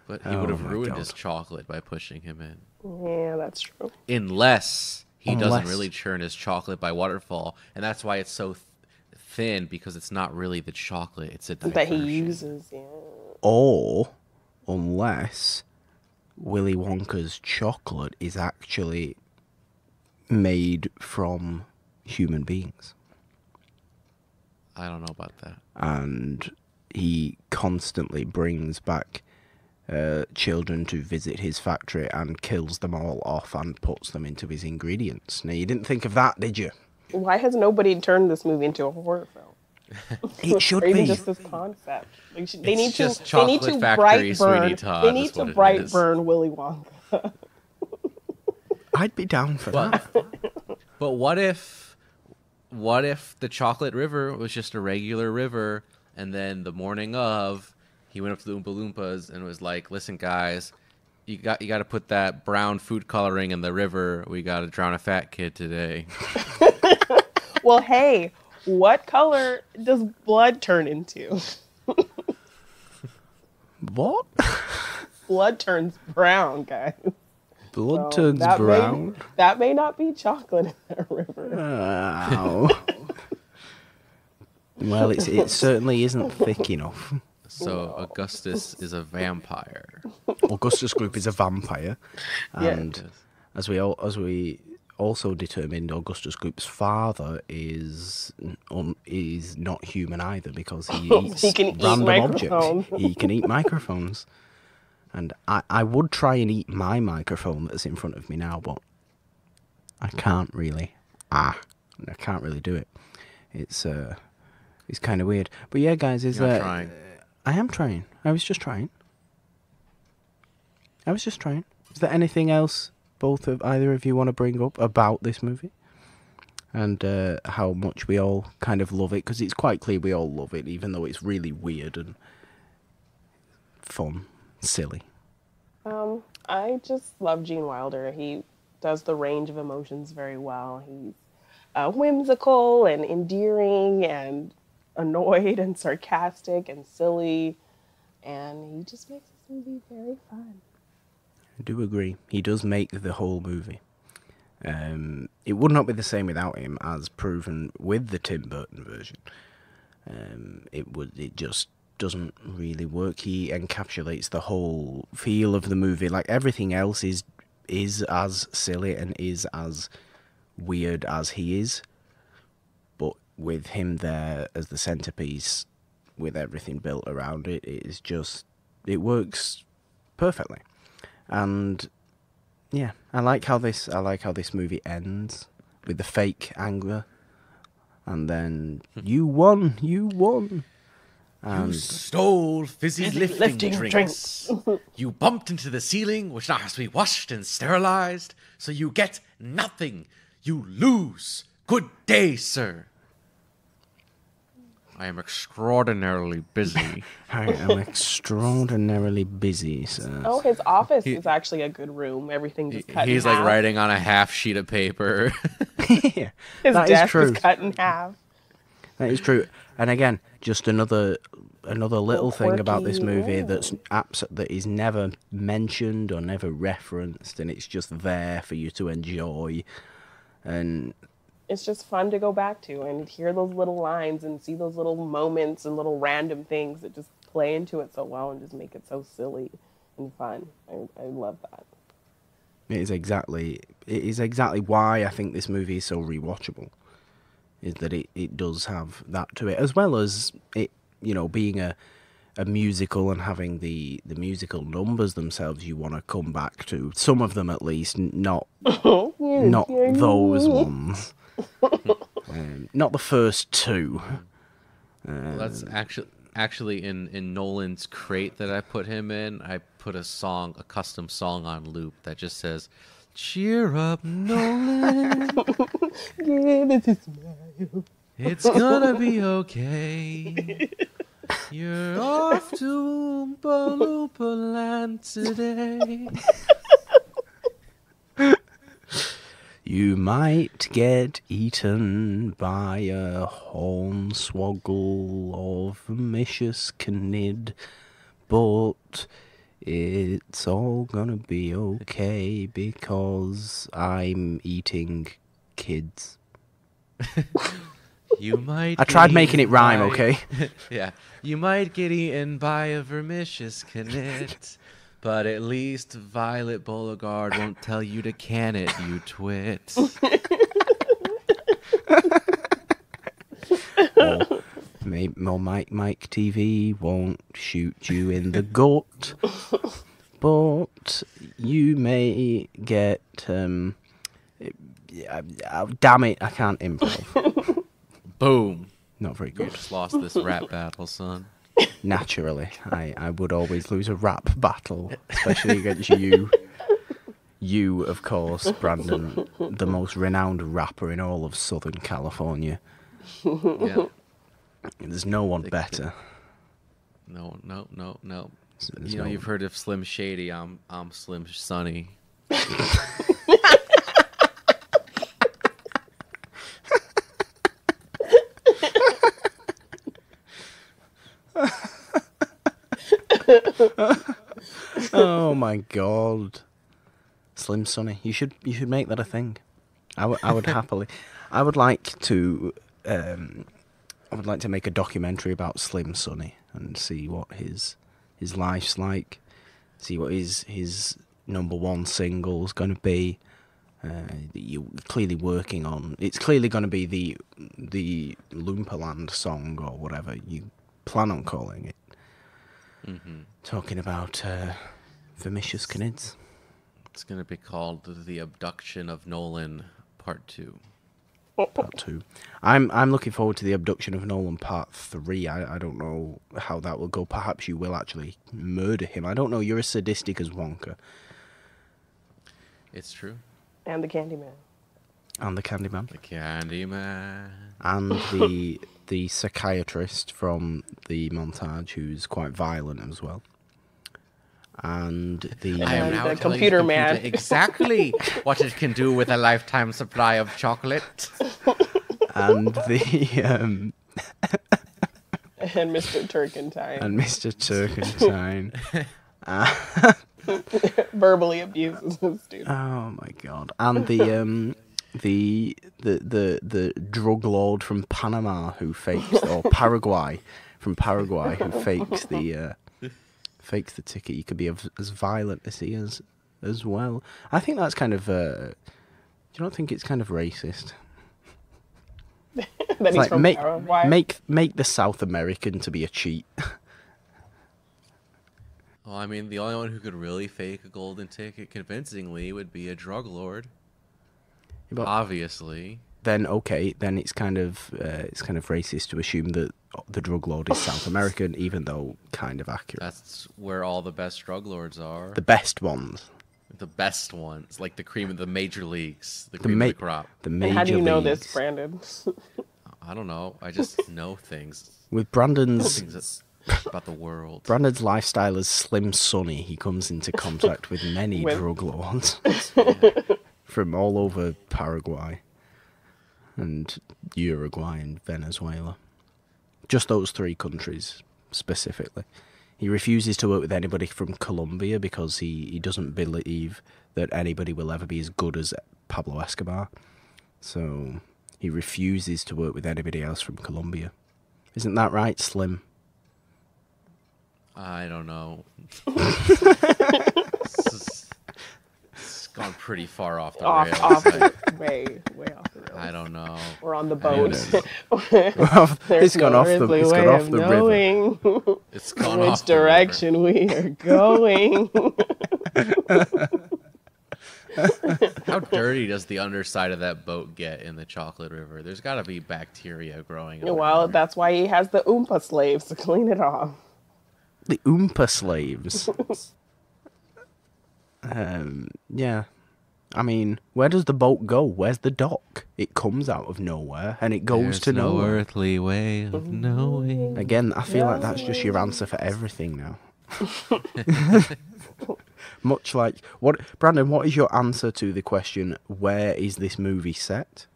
Speaker 2: But he would
Speaker 1: Oh
Speaker 2: have
Speaker 1: my
Speaker 2: ruined
Speaker 1: God.
Speaker 2: his chocolate by pushing him in.
Speaker 3: Yeah, that's true.
Speaker 2: Unless he doesn't
Speaker 1: Unless-
Speaker 2: really churn his chocolate by waterfall. And that's why it's so thin, because it's not really the chocolate. It's a
Speaker 3: That he
Speaker 2: diversion.
Speaker 3: uses, yeah.
Speaker 1: Or unless Willy Wonka's chocolate is actually made from human beings.
Speaker 2: I don't know about that.
Speaker 1: And he constantly brings back children to visit his factory and kills them all off and puts them into his ingredients. Now, you didn't think of that, did you?
Speaker 3: Why has nobody turned this movie into a horror film?
Speaker 1: It should
Speaker 3: Or even
Speaker 1: be.
Speaker 3: just this concept. They need
Speaker 2: just
Speaker 3: to. They
Speaker 2: chocolate
Speaker 3: need to
Speaker 2: factory,
Speaker 3: bright
Speaker 2: Sweeney
Speaker 3: burn.
Speaker 2: Todd
Speaker 3: They
Speaker 2: is
Speaker 3: need to
Speaker 2: what it
Speaker 3: bright
Speaker 2: is.
Speaker 3: burn Willy Wonka.
Speaker 1: I'd be down for that.
Speaker 2: But what if the chocolate river was just a regular river, and then the morning of, he went up to the Oompa Loompas and was like, listen, guys, you got to put that brown food coloring in the river. We got to drown a fat kid today.
Speaker 3: Well, hey, what color does blood turn into?
Speaker 1: What?
Speaker 3: Blood turns brown, guys.
Speaker 1: Blood
Speaker 3: So
Speaker 1: turns brown?
Speaker 3: That may not be chocolate in that river.
Speaker 1: Ow. Well, it certainly isn't thick enough.
Speaker 2: So Augustus is a vampire.
Speaker 1: Augustus Gloop is a vampire, and
Speaker 2: Yes.
Speaker 1: as we also determined, Augustus Gloop's father is not human either, because he eats
Speaker 3: He can eat
Speaker 1: random
Speaker 3: microphones.
Speaker 1: objects. He can eat microphones, and I would try and eat my microphone that's in front of me now, but I can't really. I can't really do it. It's kind of weird. But yeah, guys,
Speaker 2: You're not trying.
Speaker 1: I am trying. I was just trying. Is there anything else either of you want to bring up about this movie? And how much we all kind of love it? Because it's quite clear we all love it, even though it's really weird and fun, silly.
Speaker 3: I just love Gene Wilder. He does the range of emotions very well. He's whimsical and endearing and annoyed and sarcastic and silly. And he just makes this movie very fun.
Speaker 1: I do agree. He does make the whole movie. It would not be the same without him, as proven with the Tim Burton version. It just doesn't really work. He encapsulates the whole feel of the movie. Like, everything else is as silly and is as weird as he is, but with him there as the centerpiece, with everything built around it, it works perfectly. And yeah, I like how this movie ends with the fake anger, and then you won.
Speaker 2: You stole Fizzy's lifting drinks. You bumped into the ceiling, which now has to be washed and sterilized, so you get nothing. You lose. Good day, sir. I am extraordinarily busy.
Speaker 1: I am extraordinarily busy, sir.
Speaker 3: Oh, his office is actually a good room. Everything just cut in
Speaker 2: He's like
Speaker 3: half.
Speaker 2: writing on a half sheet of paper.
Speaker 1: Yeah,
Speaker 3: His
Speaker 1: that is
Speaker 3: desk
Speaker 1: true.
Speaker 3: is cut in half.
Speaker 1: That is true. And again, just another little thing about this
Speaker 3: quirky,
Speaker 1: movie
Speaker 3: yeah.
Speaker 1: that is never mentioned or never referenced, and it's just there for you to enjoy. And
Speaker 3: It's just fun to go back to and hear those little lines and see those little moments and little random things that just play into it so well and just make it so silly and fun. I love that.
Speaker 1: it is exactly why I think this movie is so rewatchable. Is that it does have that to it, as well as it, being a musical and having the musical numbers themselves you want to come back to. Some of them, at least, not those ones. Not the first two.
Speaker 2: Well, that's actually in Nolan's crate that I put him in. I put a custom song on loop that just says, "Cheer up, Nolan.
Speaker 3: Give it a smile.
Speaker 2: It's gonna be okay. You're off to Oompa Loompa Land today."
Speaker 1: You might get eaten by a hornswoggle of vicious canid, but it's all gonna be okay because I'm eating kids.
Speaker 2: You might.
Speaker 1: I tried making it rhyme, okay?
Speaker 2: Yeah. You might get eaten by a vermicious knit, but at least Violet Beauregard won't tell you to can it, you twit.
Speaker 1: Or Mike TV won't shoot you in the gut, but you may get damn it, I can't improv.
Speaker 2: Boom.
Speaker 1: Not very
Speaker 2: You
Speaker 1: good.
Speaker 2: just lost this rap battle, son.
Speaker 1: Naturally, I would always lose a rap battle, especially against you. You, of course, Brandon, the most renowned rapper in all of Southern California.
Speaker 2: Yeah.
Speaker 1: There's no one better.
Speaker 2: No. You know, you've heard of Slim Shady. I'm Slim Sunny.
Speaker 1: Oh my god, Slim Sunny! You should make that a thing. I would happily. I would like to make a documentary about Slim Sunny and see what his life's like. See what his number one single's going to be. You're clearly working on. It's clearly going to be the Loomperland song or whatever you plan on calling it.
Speaker 2: Mm-hmm.
Speaker 1: Talking about vermicious canids.
Speaker 2: It's going to be called The Abduction of Nolan Part 2.
Speaker 1: Part 2. I'm looking forward to The Abduction of Nolan Part 3. I don't know how that will go. Perhaps you will actually murder him. I don't know. You're as sadistic as Wonka.
Speaker 2: It's true.
Speaker 3: And the Candyman.
Speaker 1: And the Candyman.
Speaker 2: The Candyman.
Speaker 1: And the psychiatrist from the montage, who's quite violent as well. And the
Speaker 2: I am now
Speaker 3: the
Speaker 2: telling
Speaker 3: computer
Speaker 2: the
Speaker 3: man.
Speaker 2: exactly what it can do with a lifetime supply of chocolate.
Speaker 1: and the
Speaker 3: And Mr. Turkentine.
Speaker 1: and Mr. Turkentine.
Speaker 3: Verbally abuses his student.
Speaker 1: Oh my god! And the drug lord from Panama who fakes, or Paraguay, who fakes the ticket. You could be as violent as he is as well. I think that's kind of. Do you not think it's kind of racist?
Speaker 3: That
Speaker 1: It's
Speaker 3: he's
Speaker 1: like
Speaker 3: from Paraguay.
Speaker 1: make the South American to be a cheat.
Speaker 2: Well, I mean, the only one who could really fake a golden ticket convincingly would be a drug lord.
Speaker 1: But
Speaker 2: Obviously.
Speaker 1: then it's kind of racist to assume that the drug lord is South American, even though kind of accurate.
Speaker 2: That's where all the best drug lords are.
Speaker 1: The best ones.
Speaker 2: The best ones. Like the cream of the major leagues. The cream of the crop.
Speaker 1: The
Speaker 3: And
Speaker 1: major
Speaker 3: how do you know
Speaker 1: leagues.
Speaker 3: this, Brandon?
Speaker 2: I don't know. I just know things.
Speaker 1: With Brandon's
Speaker 2: About the world.
Speaker 1: Brandon's lifestyle as Slim Sunny, he comes into contact with many drug lords from all over Paraguay and Uruguay and Venezuela. Just those three countries specifically. He refuses to work with anybody from Colombia because he doesn't believe that anybody will ever be as good as Pablo Escobar. So he refuses to work with anybody else from Colombia. Isn't that right, Slim?
Speaker 2: I don't know. It's gone pretty far off the rails.
Speaker 3: way off the rails.
Speaker 2: I don't know.
Speaker 3: We're on the boat.
Speaker 1: It's gone off the river.
Speaker 2: It's gone
Speaker 3: Which
Speaker 2: off the
Speaker 3: direction we are going.
Speaker 2: river. How dirty does the underside of that boat get in the chocolate river? There's got to be bacteria growing.
Speaker 3: Well, that's why he has the Oompa slaves to clean it off.
Speaker 1: The Oompa slaves. Yeah. I mean, where does the boat go? Where's the dock? It comes out of nowhere and it goes to
Speaker 2: no
Speaker 1: nowhere.
Speaker 2: earthly way of knowing.
Speaker 1: Again, I feel like that's just your answer for everything now. Much like Brandon, what is your answer to the question, where is this movie set?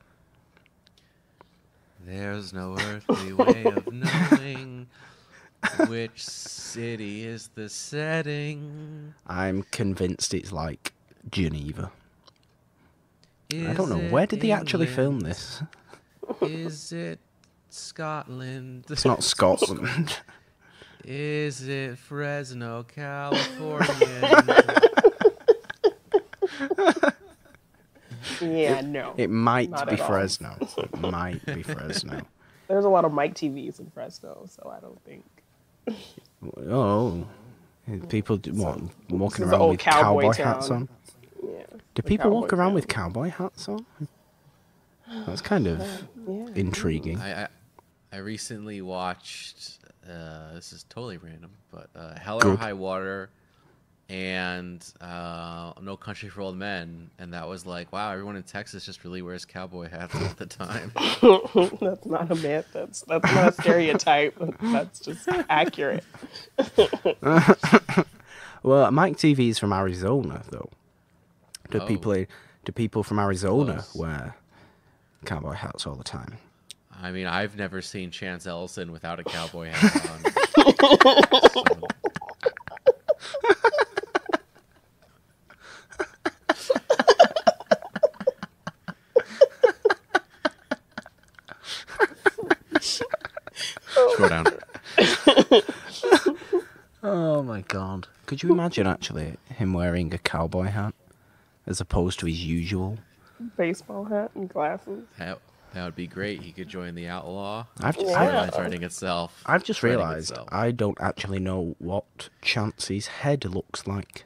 Speaker 2: There's no earthly way of knowing which city is the setting.
Speaker 1: I'm convinced it's like Geneva. I don't know.
Speaker 2: Is
Speaker 1: Where
Speaker 2: it
Speaker 1: did they actually film
Speaker 2: England?
Speaker 1: this?
Speaker 2: Is it Scotland?
Speaker 1: It's not Scotland.
Speaker 2: Is it Fresno, California?
Speaker 3: Yeah, no.
Speaker 1: It might
Speaker 3: Not
Speaker 1: be
Speaker 3: at all.
Speaker 1: Fresno. It might be Fresno.
Speaker 3: There's a lot of Mike TVs in Fresno, so I don't think.
Speaker 1: Oh, people walking
Speaker 3: This is
Speaker 1: around
Speaker 3: the old
Speaker 1: with cowboy
Speaker 3: town.
Speaker 1: hats on.
Speaker 3: Yeah.
Speaker 1: Do people walk
Speaker 3: cowboy
Speaker 1: around
Speaker 3: town.
Speaker 1: with cowboy hats on? That's kind of
Speaker 3: Yeah.
Speaker 1: intriguing.
Speaker 2: I recently watched. This is totally random, but Hell or
Speaker 1: Good.
Speaker 2: High Water and No Country for Old Men, and that was like, wow, everyone in Texas just really wears cowboy hats all the time.
Speaker 3: That's not a myth. That's not a stereotype. That's just accurate.
Speaker 1: Well, Mike TV is from Arizona, though. Do
Speaker 2: Oh.
Speaker 1: people from Arizona
Speaker 2: Close.
Speaker 1: wear cowboy hats all the time?
Speaker 2: I mean, I've never seen Chance Ellison without a cowboy hat on. So, scroll down.
Speaker 1: Oh my god. Could you imagine actually him wearing a cowboy hat as opposed to his usual?
Speaker 3: Baseball hat and glasses.
Speaker 2: That would be great. He could join the Outlaw.
Speaker 1: I've just,
Speaker 3: Yeah.
Speaker 2: It's writing itself.
Speaker 1: I've just
Speaker 2: Writing
Speaker 1: realised
Speaker 2: itself.
Speaker 1: I don't actually know what Chance's head looks like.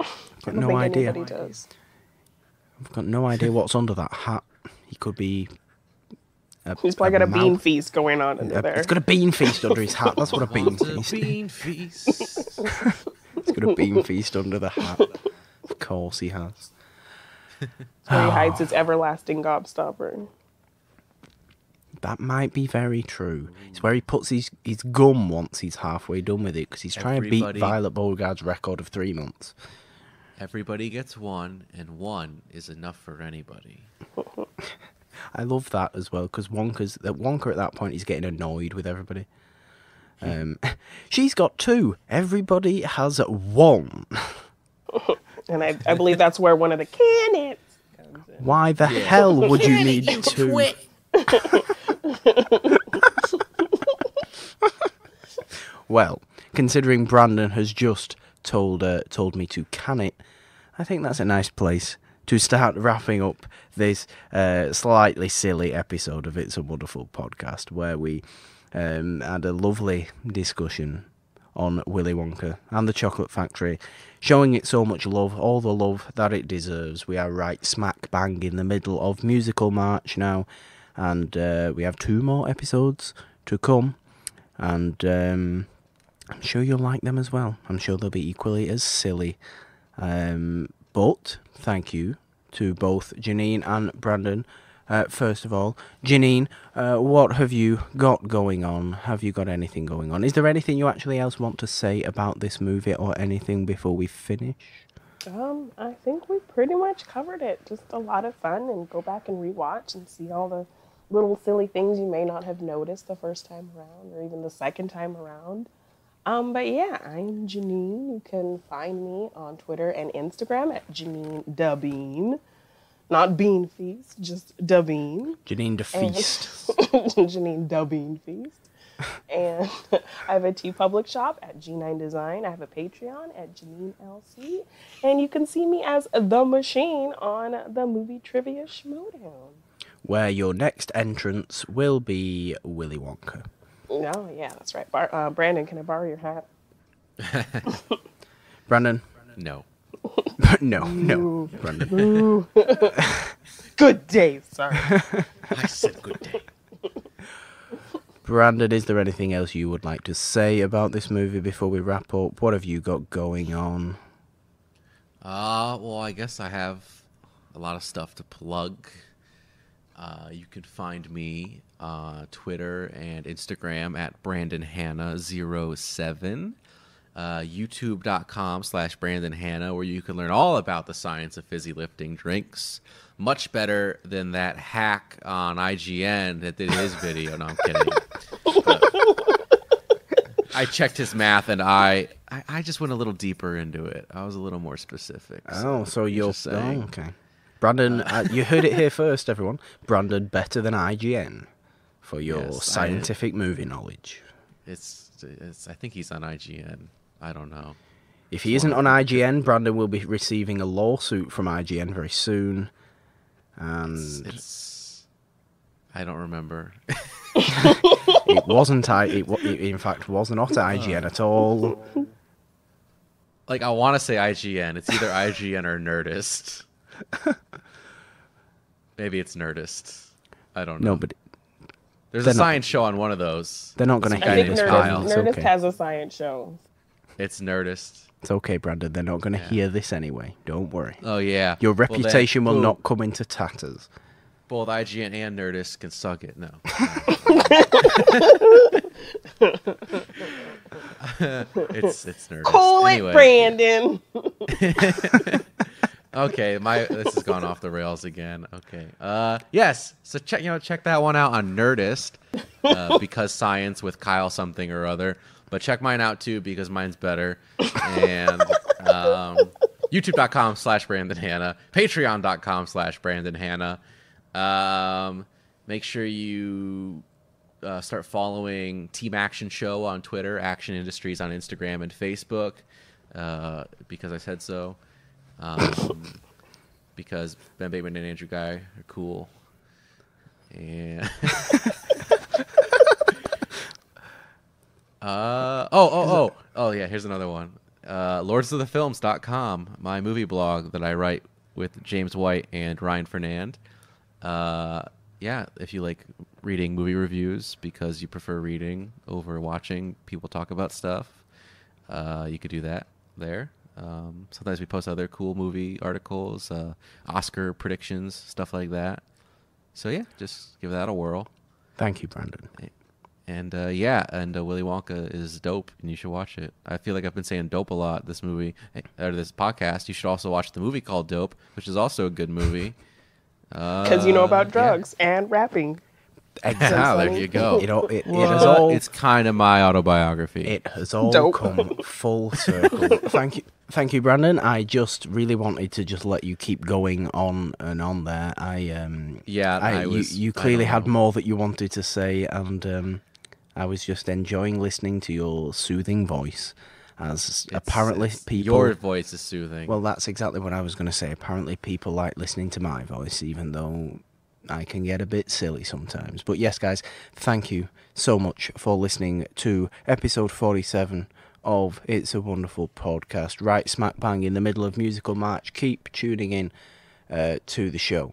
Speaker 1: I've
Speaker 3: I
Speaker 1: got
Speaker 3: don't
Speaker 1: no
Speaker 3: think
Speaker 1: idea.
Speaker 3: anybody does.
Speaker 1: I've got no idea what's under that hat. He could be.
Speaker 3: He's probably got a bean
Speaker 1: mouth-
Speaker 3: feast going on under there.
Speaker 1: He's got a bean feast under his hat. That's what a bean
Speaker 2: Want a
Speaker 1: feast.
Speaker 2: bean feast.
Speaker 1: He's got a bean feast under the hat. Of course he has.
Speaker 3: Where he hides his everlasting gobstopper.
Speaker 1: That might be very true. It's where he puts his gum once he's halfway done with it because he's trying to beat
Speaker 2: Everybody-
Speaker 1: Violet Beauregard's record of 3 months.
Speaker 2: Everybody gets one, and one is enough for anybody.
Speaker 1: I love that as well because Wonka at that point is getting annoyed with everybody. She's got 2. Everybody has 1.
Speaker 3: And I believe that's where one of the cannons comes in.
Speaker 1: Why the hell would you need 2? Well, considering Brandon has just told me to can it, I think that's a nice place to start wrapping up this slightly silly episode of It's a Wonderful Podcast, where we had a lovely discussion on Willy Wonka and the Chocolate Factory, showing it so much love, all the love that it deserves. We are right smack bang in the middle of musical March now, and we have 2 more episodes to come, and I'm sure you'll like them as well. I'm sure they'll be equally as silly. But thank you to both Jeannine and Brandon. First of all, Jeannine, what have you got going on? Have you got anything going on? Is there anything you actually else want to say about this movie or anything before we finish?
Speaker 3: I think we pretty much covered it. Just a lot of fun, and go back and rewatch and see all the little silly things you may not have noticed the first time around or even the second time around. But yeah, I'm Jeannine. You can find me on Twitter and Instagram at Jeannine Dabine. Not Bean Feast, just Dabine.
Speaker 1: Jeannine the Feast.
Speaker 3: Jeannine Dabine Feast. And I have a TeePublic shop at G9 Design. I have a Patreon at Jeannine LC. And you can see me as The Machine on the Movie Trivia Schmodown.
Speaker 1: Where your next entrance will be Willy Wonka.
Speaker 3: Oh, yeah, that's right. Brandon, can I borrow your hat?
Speaker 1: Brandon?
Speaker 2: No.
Speaker 1: No, Brandon.
Speaker 3: Ooh. Good day, sir.
Speaker 2: I said good day.
Speaker 1: Brandon, is there anything else you would like to say about this movie before we wrap up? What have you got going on?
Speaker 2: Well, I guess I have a lot of stuff to plug. You can find me Twitter and Instagram at Brandon Hanna 07. YouTube.com/Brandon Hanna, where you can learn all about the science of fizzy lifting drinks. Much better than that hack on IGN that did his video. No, I'm kidding. But I checked his math, and I just went a little deeper into it. I was a little more specific.
Speaker 1: So you're
Speaker 2: just saying.
Speaker 1: okay. Brandon, you heard it here first, everyone. Brandon better than IGN for your
Speaker 2: Yes,
Speaker 1: scientific movie knowledge.
Speaker 2: It's. I think he's on IGN. I don't know.
Speaker 1: If he isn't on IGN, Brandon will be receiving a lawsuit from IGN very soon. And
Speaker 2: It's. I don't remember.
Speaker 1: it wasn't it in fact was not IGN at all.
Speaker 2: Like, I want to say IGN. It's either IGN or Nerdist. Maybe it's Nerdist. I don't know.
Speaker 1: No, but
Speaker 2: There's
Speaker 1: they're
Speaker 2: a
Speaker 1: not-
Speaker 2: science show on one of those.
Speaker 1: they're not going to
Speaker 2: Some guy
Speaker 3: I
Speaker 1: hear
Speaker 3: think
Speaker 2: named
Speaker 1: this.
Speaker 2: Kyle.
Speaker 1: It's
Speaker 3: Nerdist
Speaker 1: okay.
Speaker 3: has a science show.
Speaker 2: It's Nerdist.
Speaker 1: It's okay, Brandon. They're not going to hear this anyway. Don't worry.
Speaker 2: Oh, yeah.
Speaker 1: Your reputation will
Speaker 2: boom.
Speaker 1: not come into tatters.
Speaker 2: Both IGN and Nerdist can suck it. No. It's Nerdist.
Speaker 3: Cool
Speaker 2: anyway.
Speaker 3: it, Brandon.
Speaker 2: Okay, this has gone off the rails again. Okay. Yes. So check that one out on Nerdist, because science with Kyle something or other. But check mine out too because mine's better. And YouTube.com/Brandon Hanna, Patreon.com/Brandon Hanna. Make sure you start following Team Action Show on Twitter, Action Industries on Instagram and Facebook, because I said so. Because Ben Bateman and Andrew Guy are cool. And oh yeah, here's another one. lordsofthefilms.com, my movie blog that I write with James White and Ryan Fernand. Yeah, if you like reading movie reviews because you prefer reading over watching people talk about stuff, you could do that there. Sometimes we post other cool movie articles, Oscar predictions, stuff like that. So yeah, just give that a whirl.
Speaker 1: Thank you, Brandon.
Speaker 2: And Willy Wonka is dope, and you should watch it. I feel like I've been saying dope a lot this movie, or this podcast. You should also watch the movie called Dope, which is also a good movie.
Speaker 3: Because you know about drugs and rapping.
Speaker 2: Exactly. There you go.
Speaker 1: It's
Speaker 2: kind of my autobiography.
Speaker 1: It has all come full circle. Thank you, Brandon. I just really wanted to just let you keep going on and on there. You clearly had more that you wanted to say, and I was just enjoying listening to your soothing voice. Apparently people...
Speaker 2: Your voice is soothing.
Speaker 1: Well, that's exactly what I was going to say. Apparently people like listening to my voice, even though I can get a bit silly sometimes. But yes, guys, thank you so much for listening to episode 47 of It's a Wonderful Podcast. Right smack bang in the middle of Musical March. Keep tuning in to the show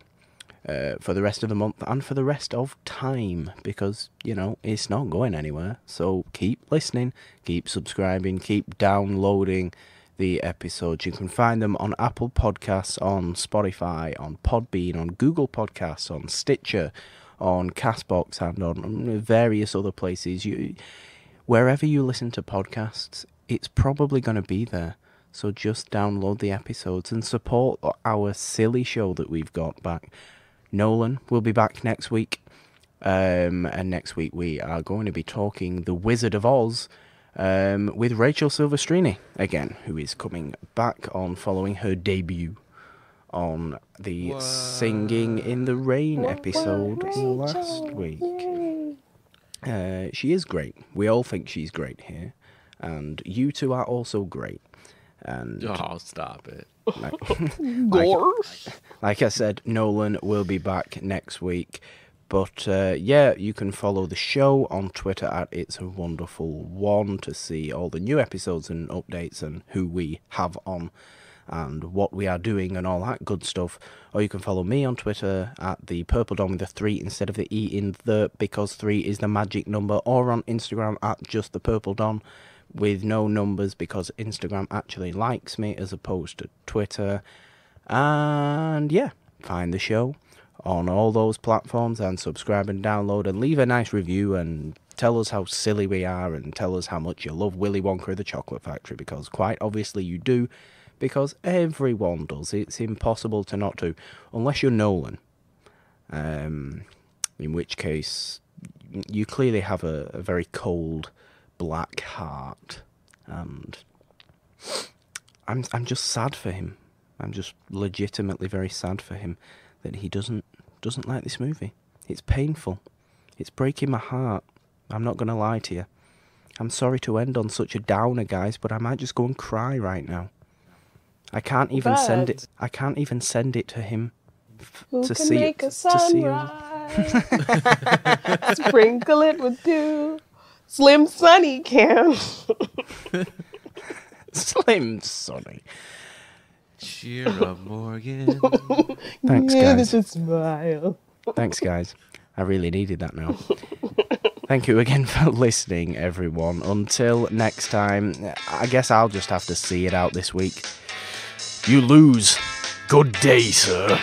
Speaker 1: for the rest of the month and for the rest of time, because, it's not going anywhere. So keep listening, keep subscribing, keep downloading the episodes. You can find them on Apple Podcasts, on Spotify, on Podbean, on Google Podcasts, on Stitcher, on Castbox, and on various other places. Wherever you listen to podcasts, it's probably going to be there. So just download the episodes and support our silly show that we've got back. Nolan will be back next week. And next week we are going to be talking The Wizard of Oz with Rachel Silvestrini again, who is coming back on following her debut on the Singing in the Rain episode last week. She is great. We all think she's great here. And you two are also great. And
Speaker 2: stop it.
Speaker 1: Like I said, Nolan will be back next week. But you can follow the show on Twitter at It's a Wonderful One to see all the new episodes and updates and who we have on and what we are doing and all that good stuff. Or you can follow me on Twitter at the Purple Dawn with a 3 instead of the E in the, because 3 is the magic number, or on Instagram at just the Purple Dawn with no numbers, because Instagram actually likes me as opposed to Twitter. And find the show on all those platforms and subscribe and download and leave a nice review and tell us how silly we are and tell us how much you love Willy Wonka the Chocolate Factory, because quite obviously you do, because everyone does. It's impossible to not do, unless you're Nolan, in which case you clearly have a very cold black heart, and I'm just sad for him. I'm just legitimately very sad for him that he doesn't like this movie. It's painful. It's breaking my heart. I'm not going to lie to you. I'm sorry to end on such a downer, guys, but I might just go and cry right now. I can't even send it. I can't even send it to him to see it. To see him.
Speaker 3: Sprinkle it with dew. Slim Sonny can.
Speaker 1: Slim Sonny.
Speaker 2: Cheer up, Morgan.
Speaker 1: Thanks,
Speaker 3: Give
Speaker 1: guys.
Speaker 3: it a smile.
Speaker 1: Thanks, guys. I really needed that now. Thank you again for listening, everyone. Until next time, I guess I'll just have to see it out this week. You lose. Good day, sir.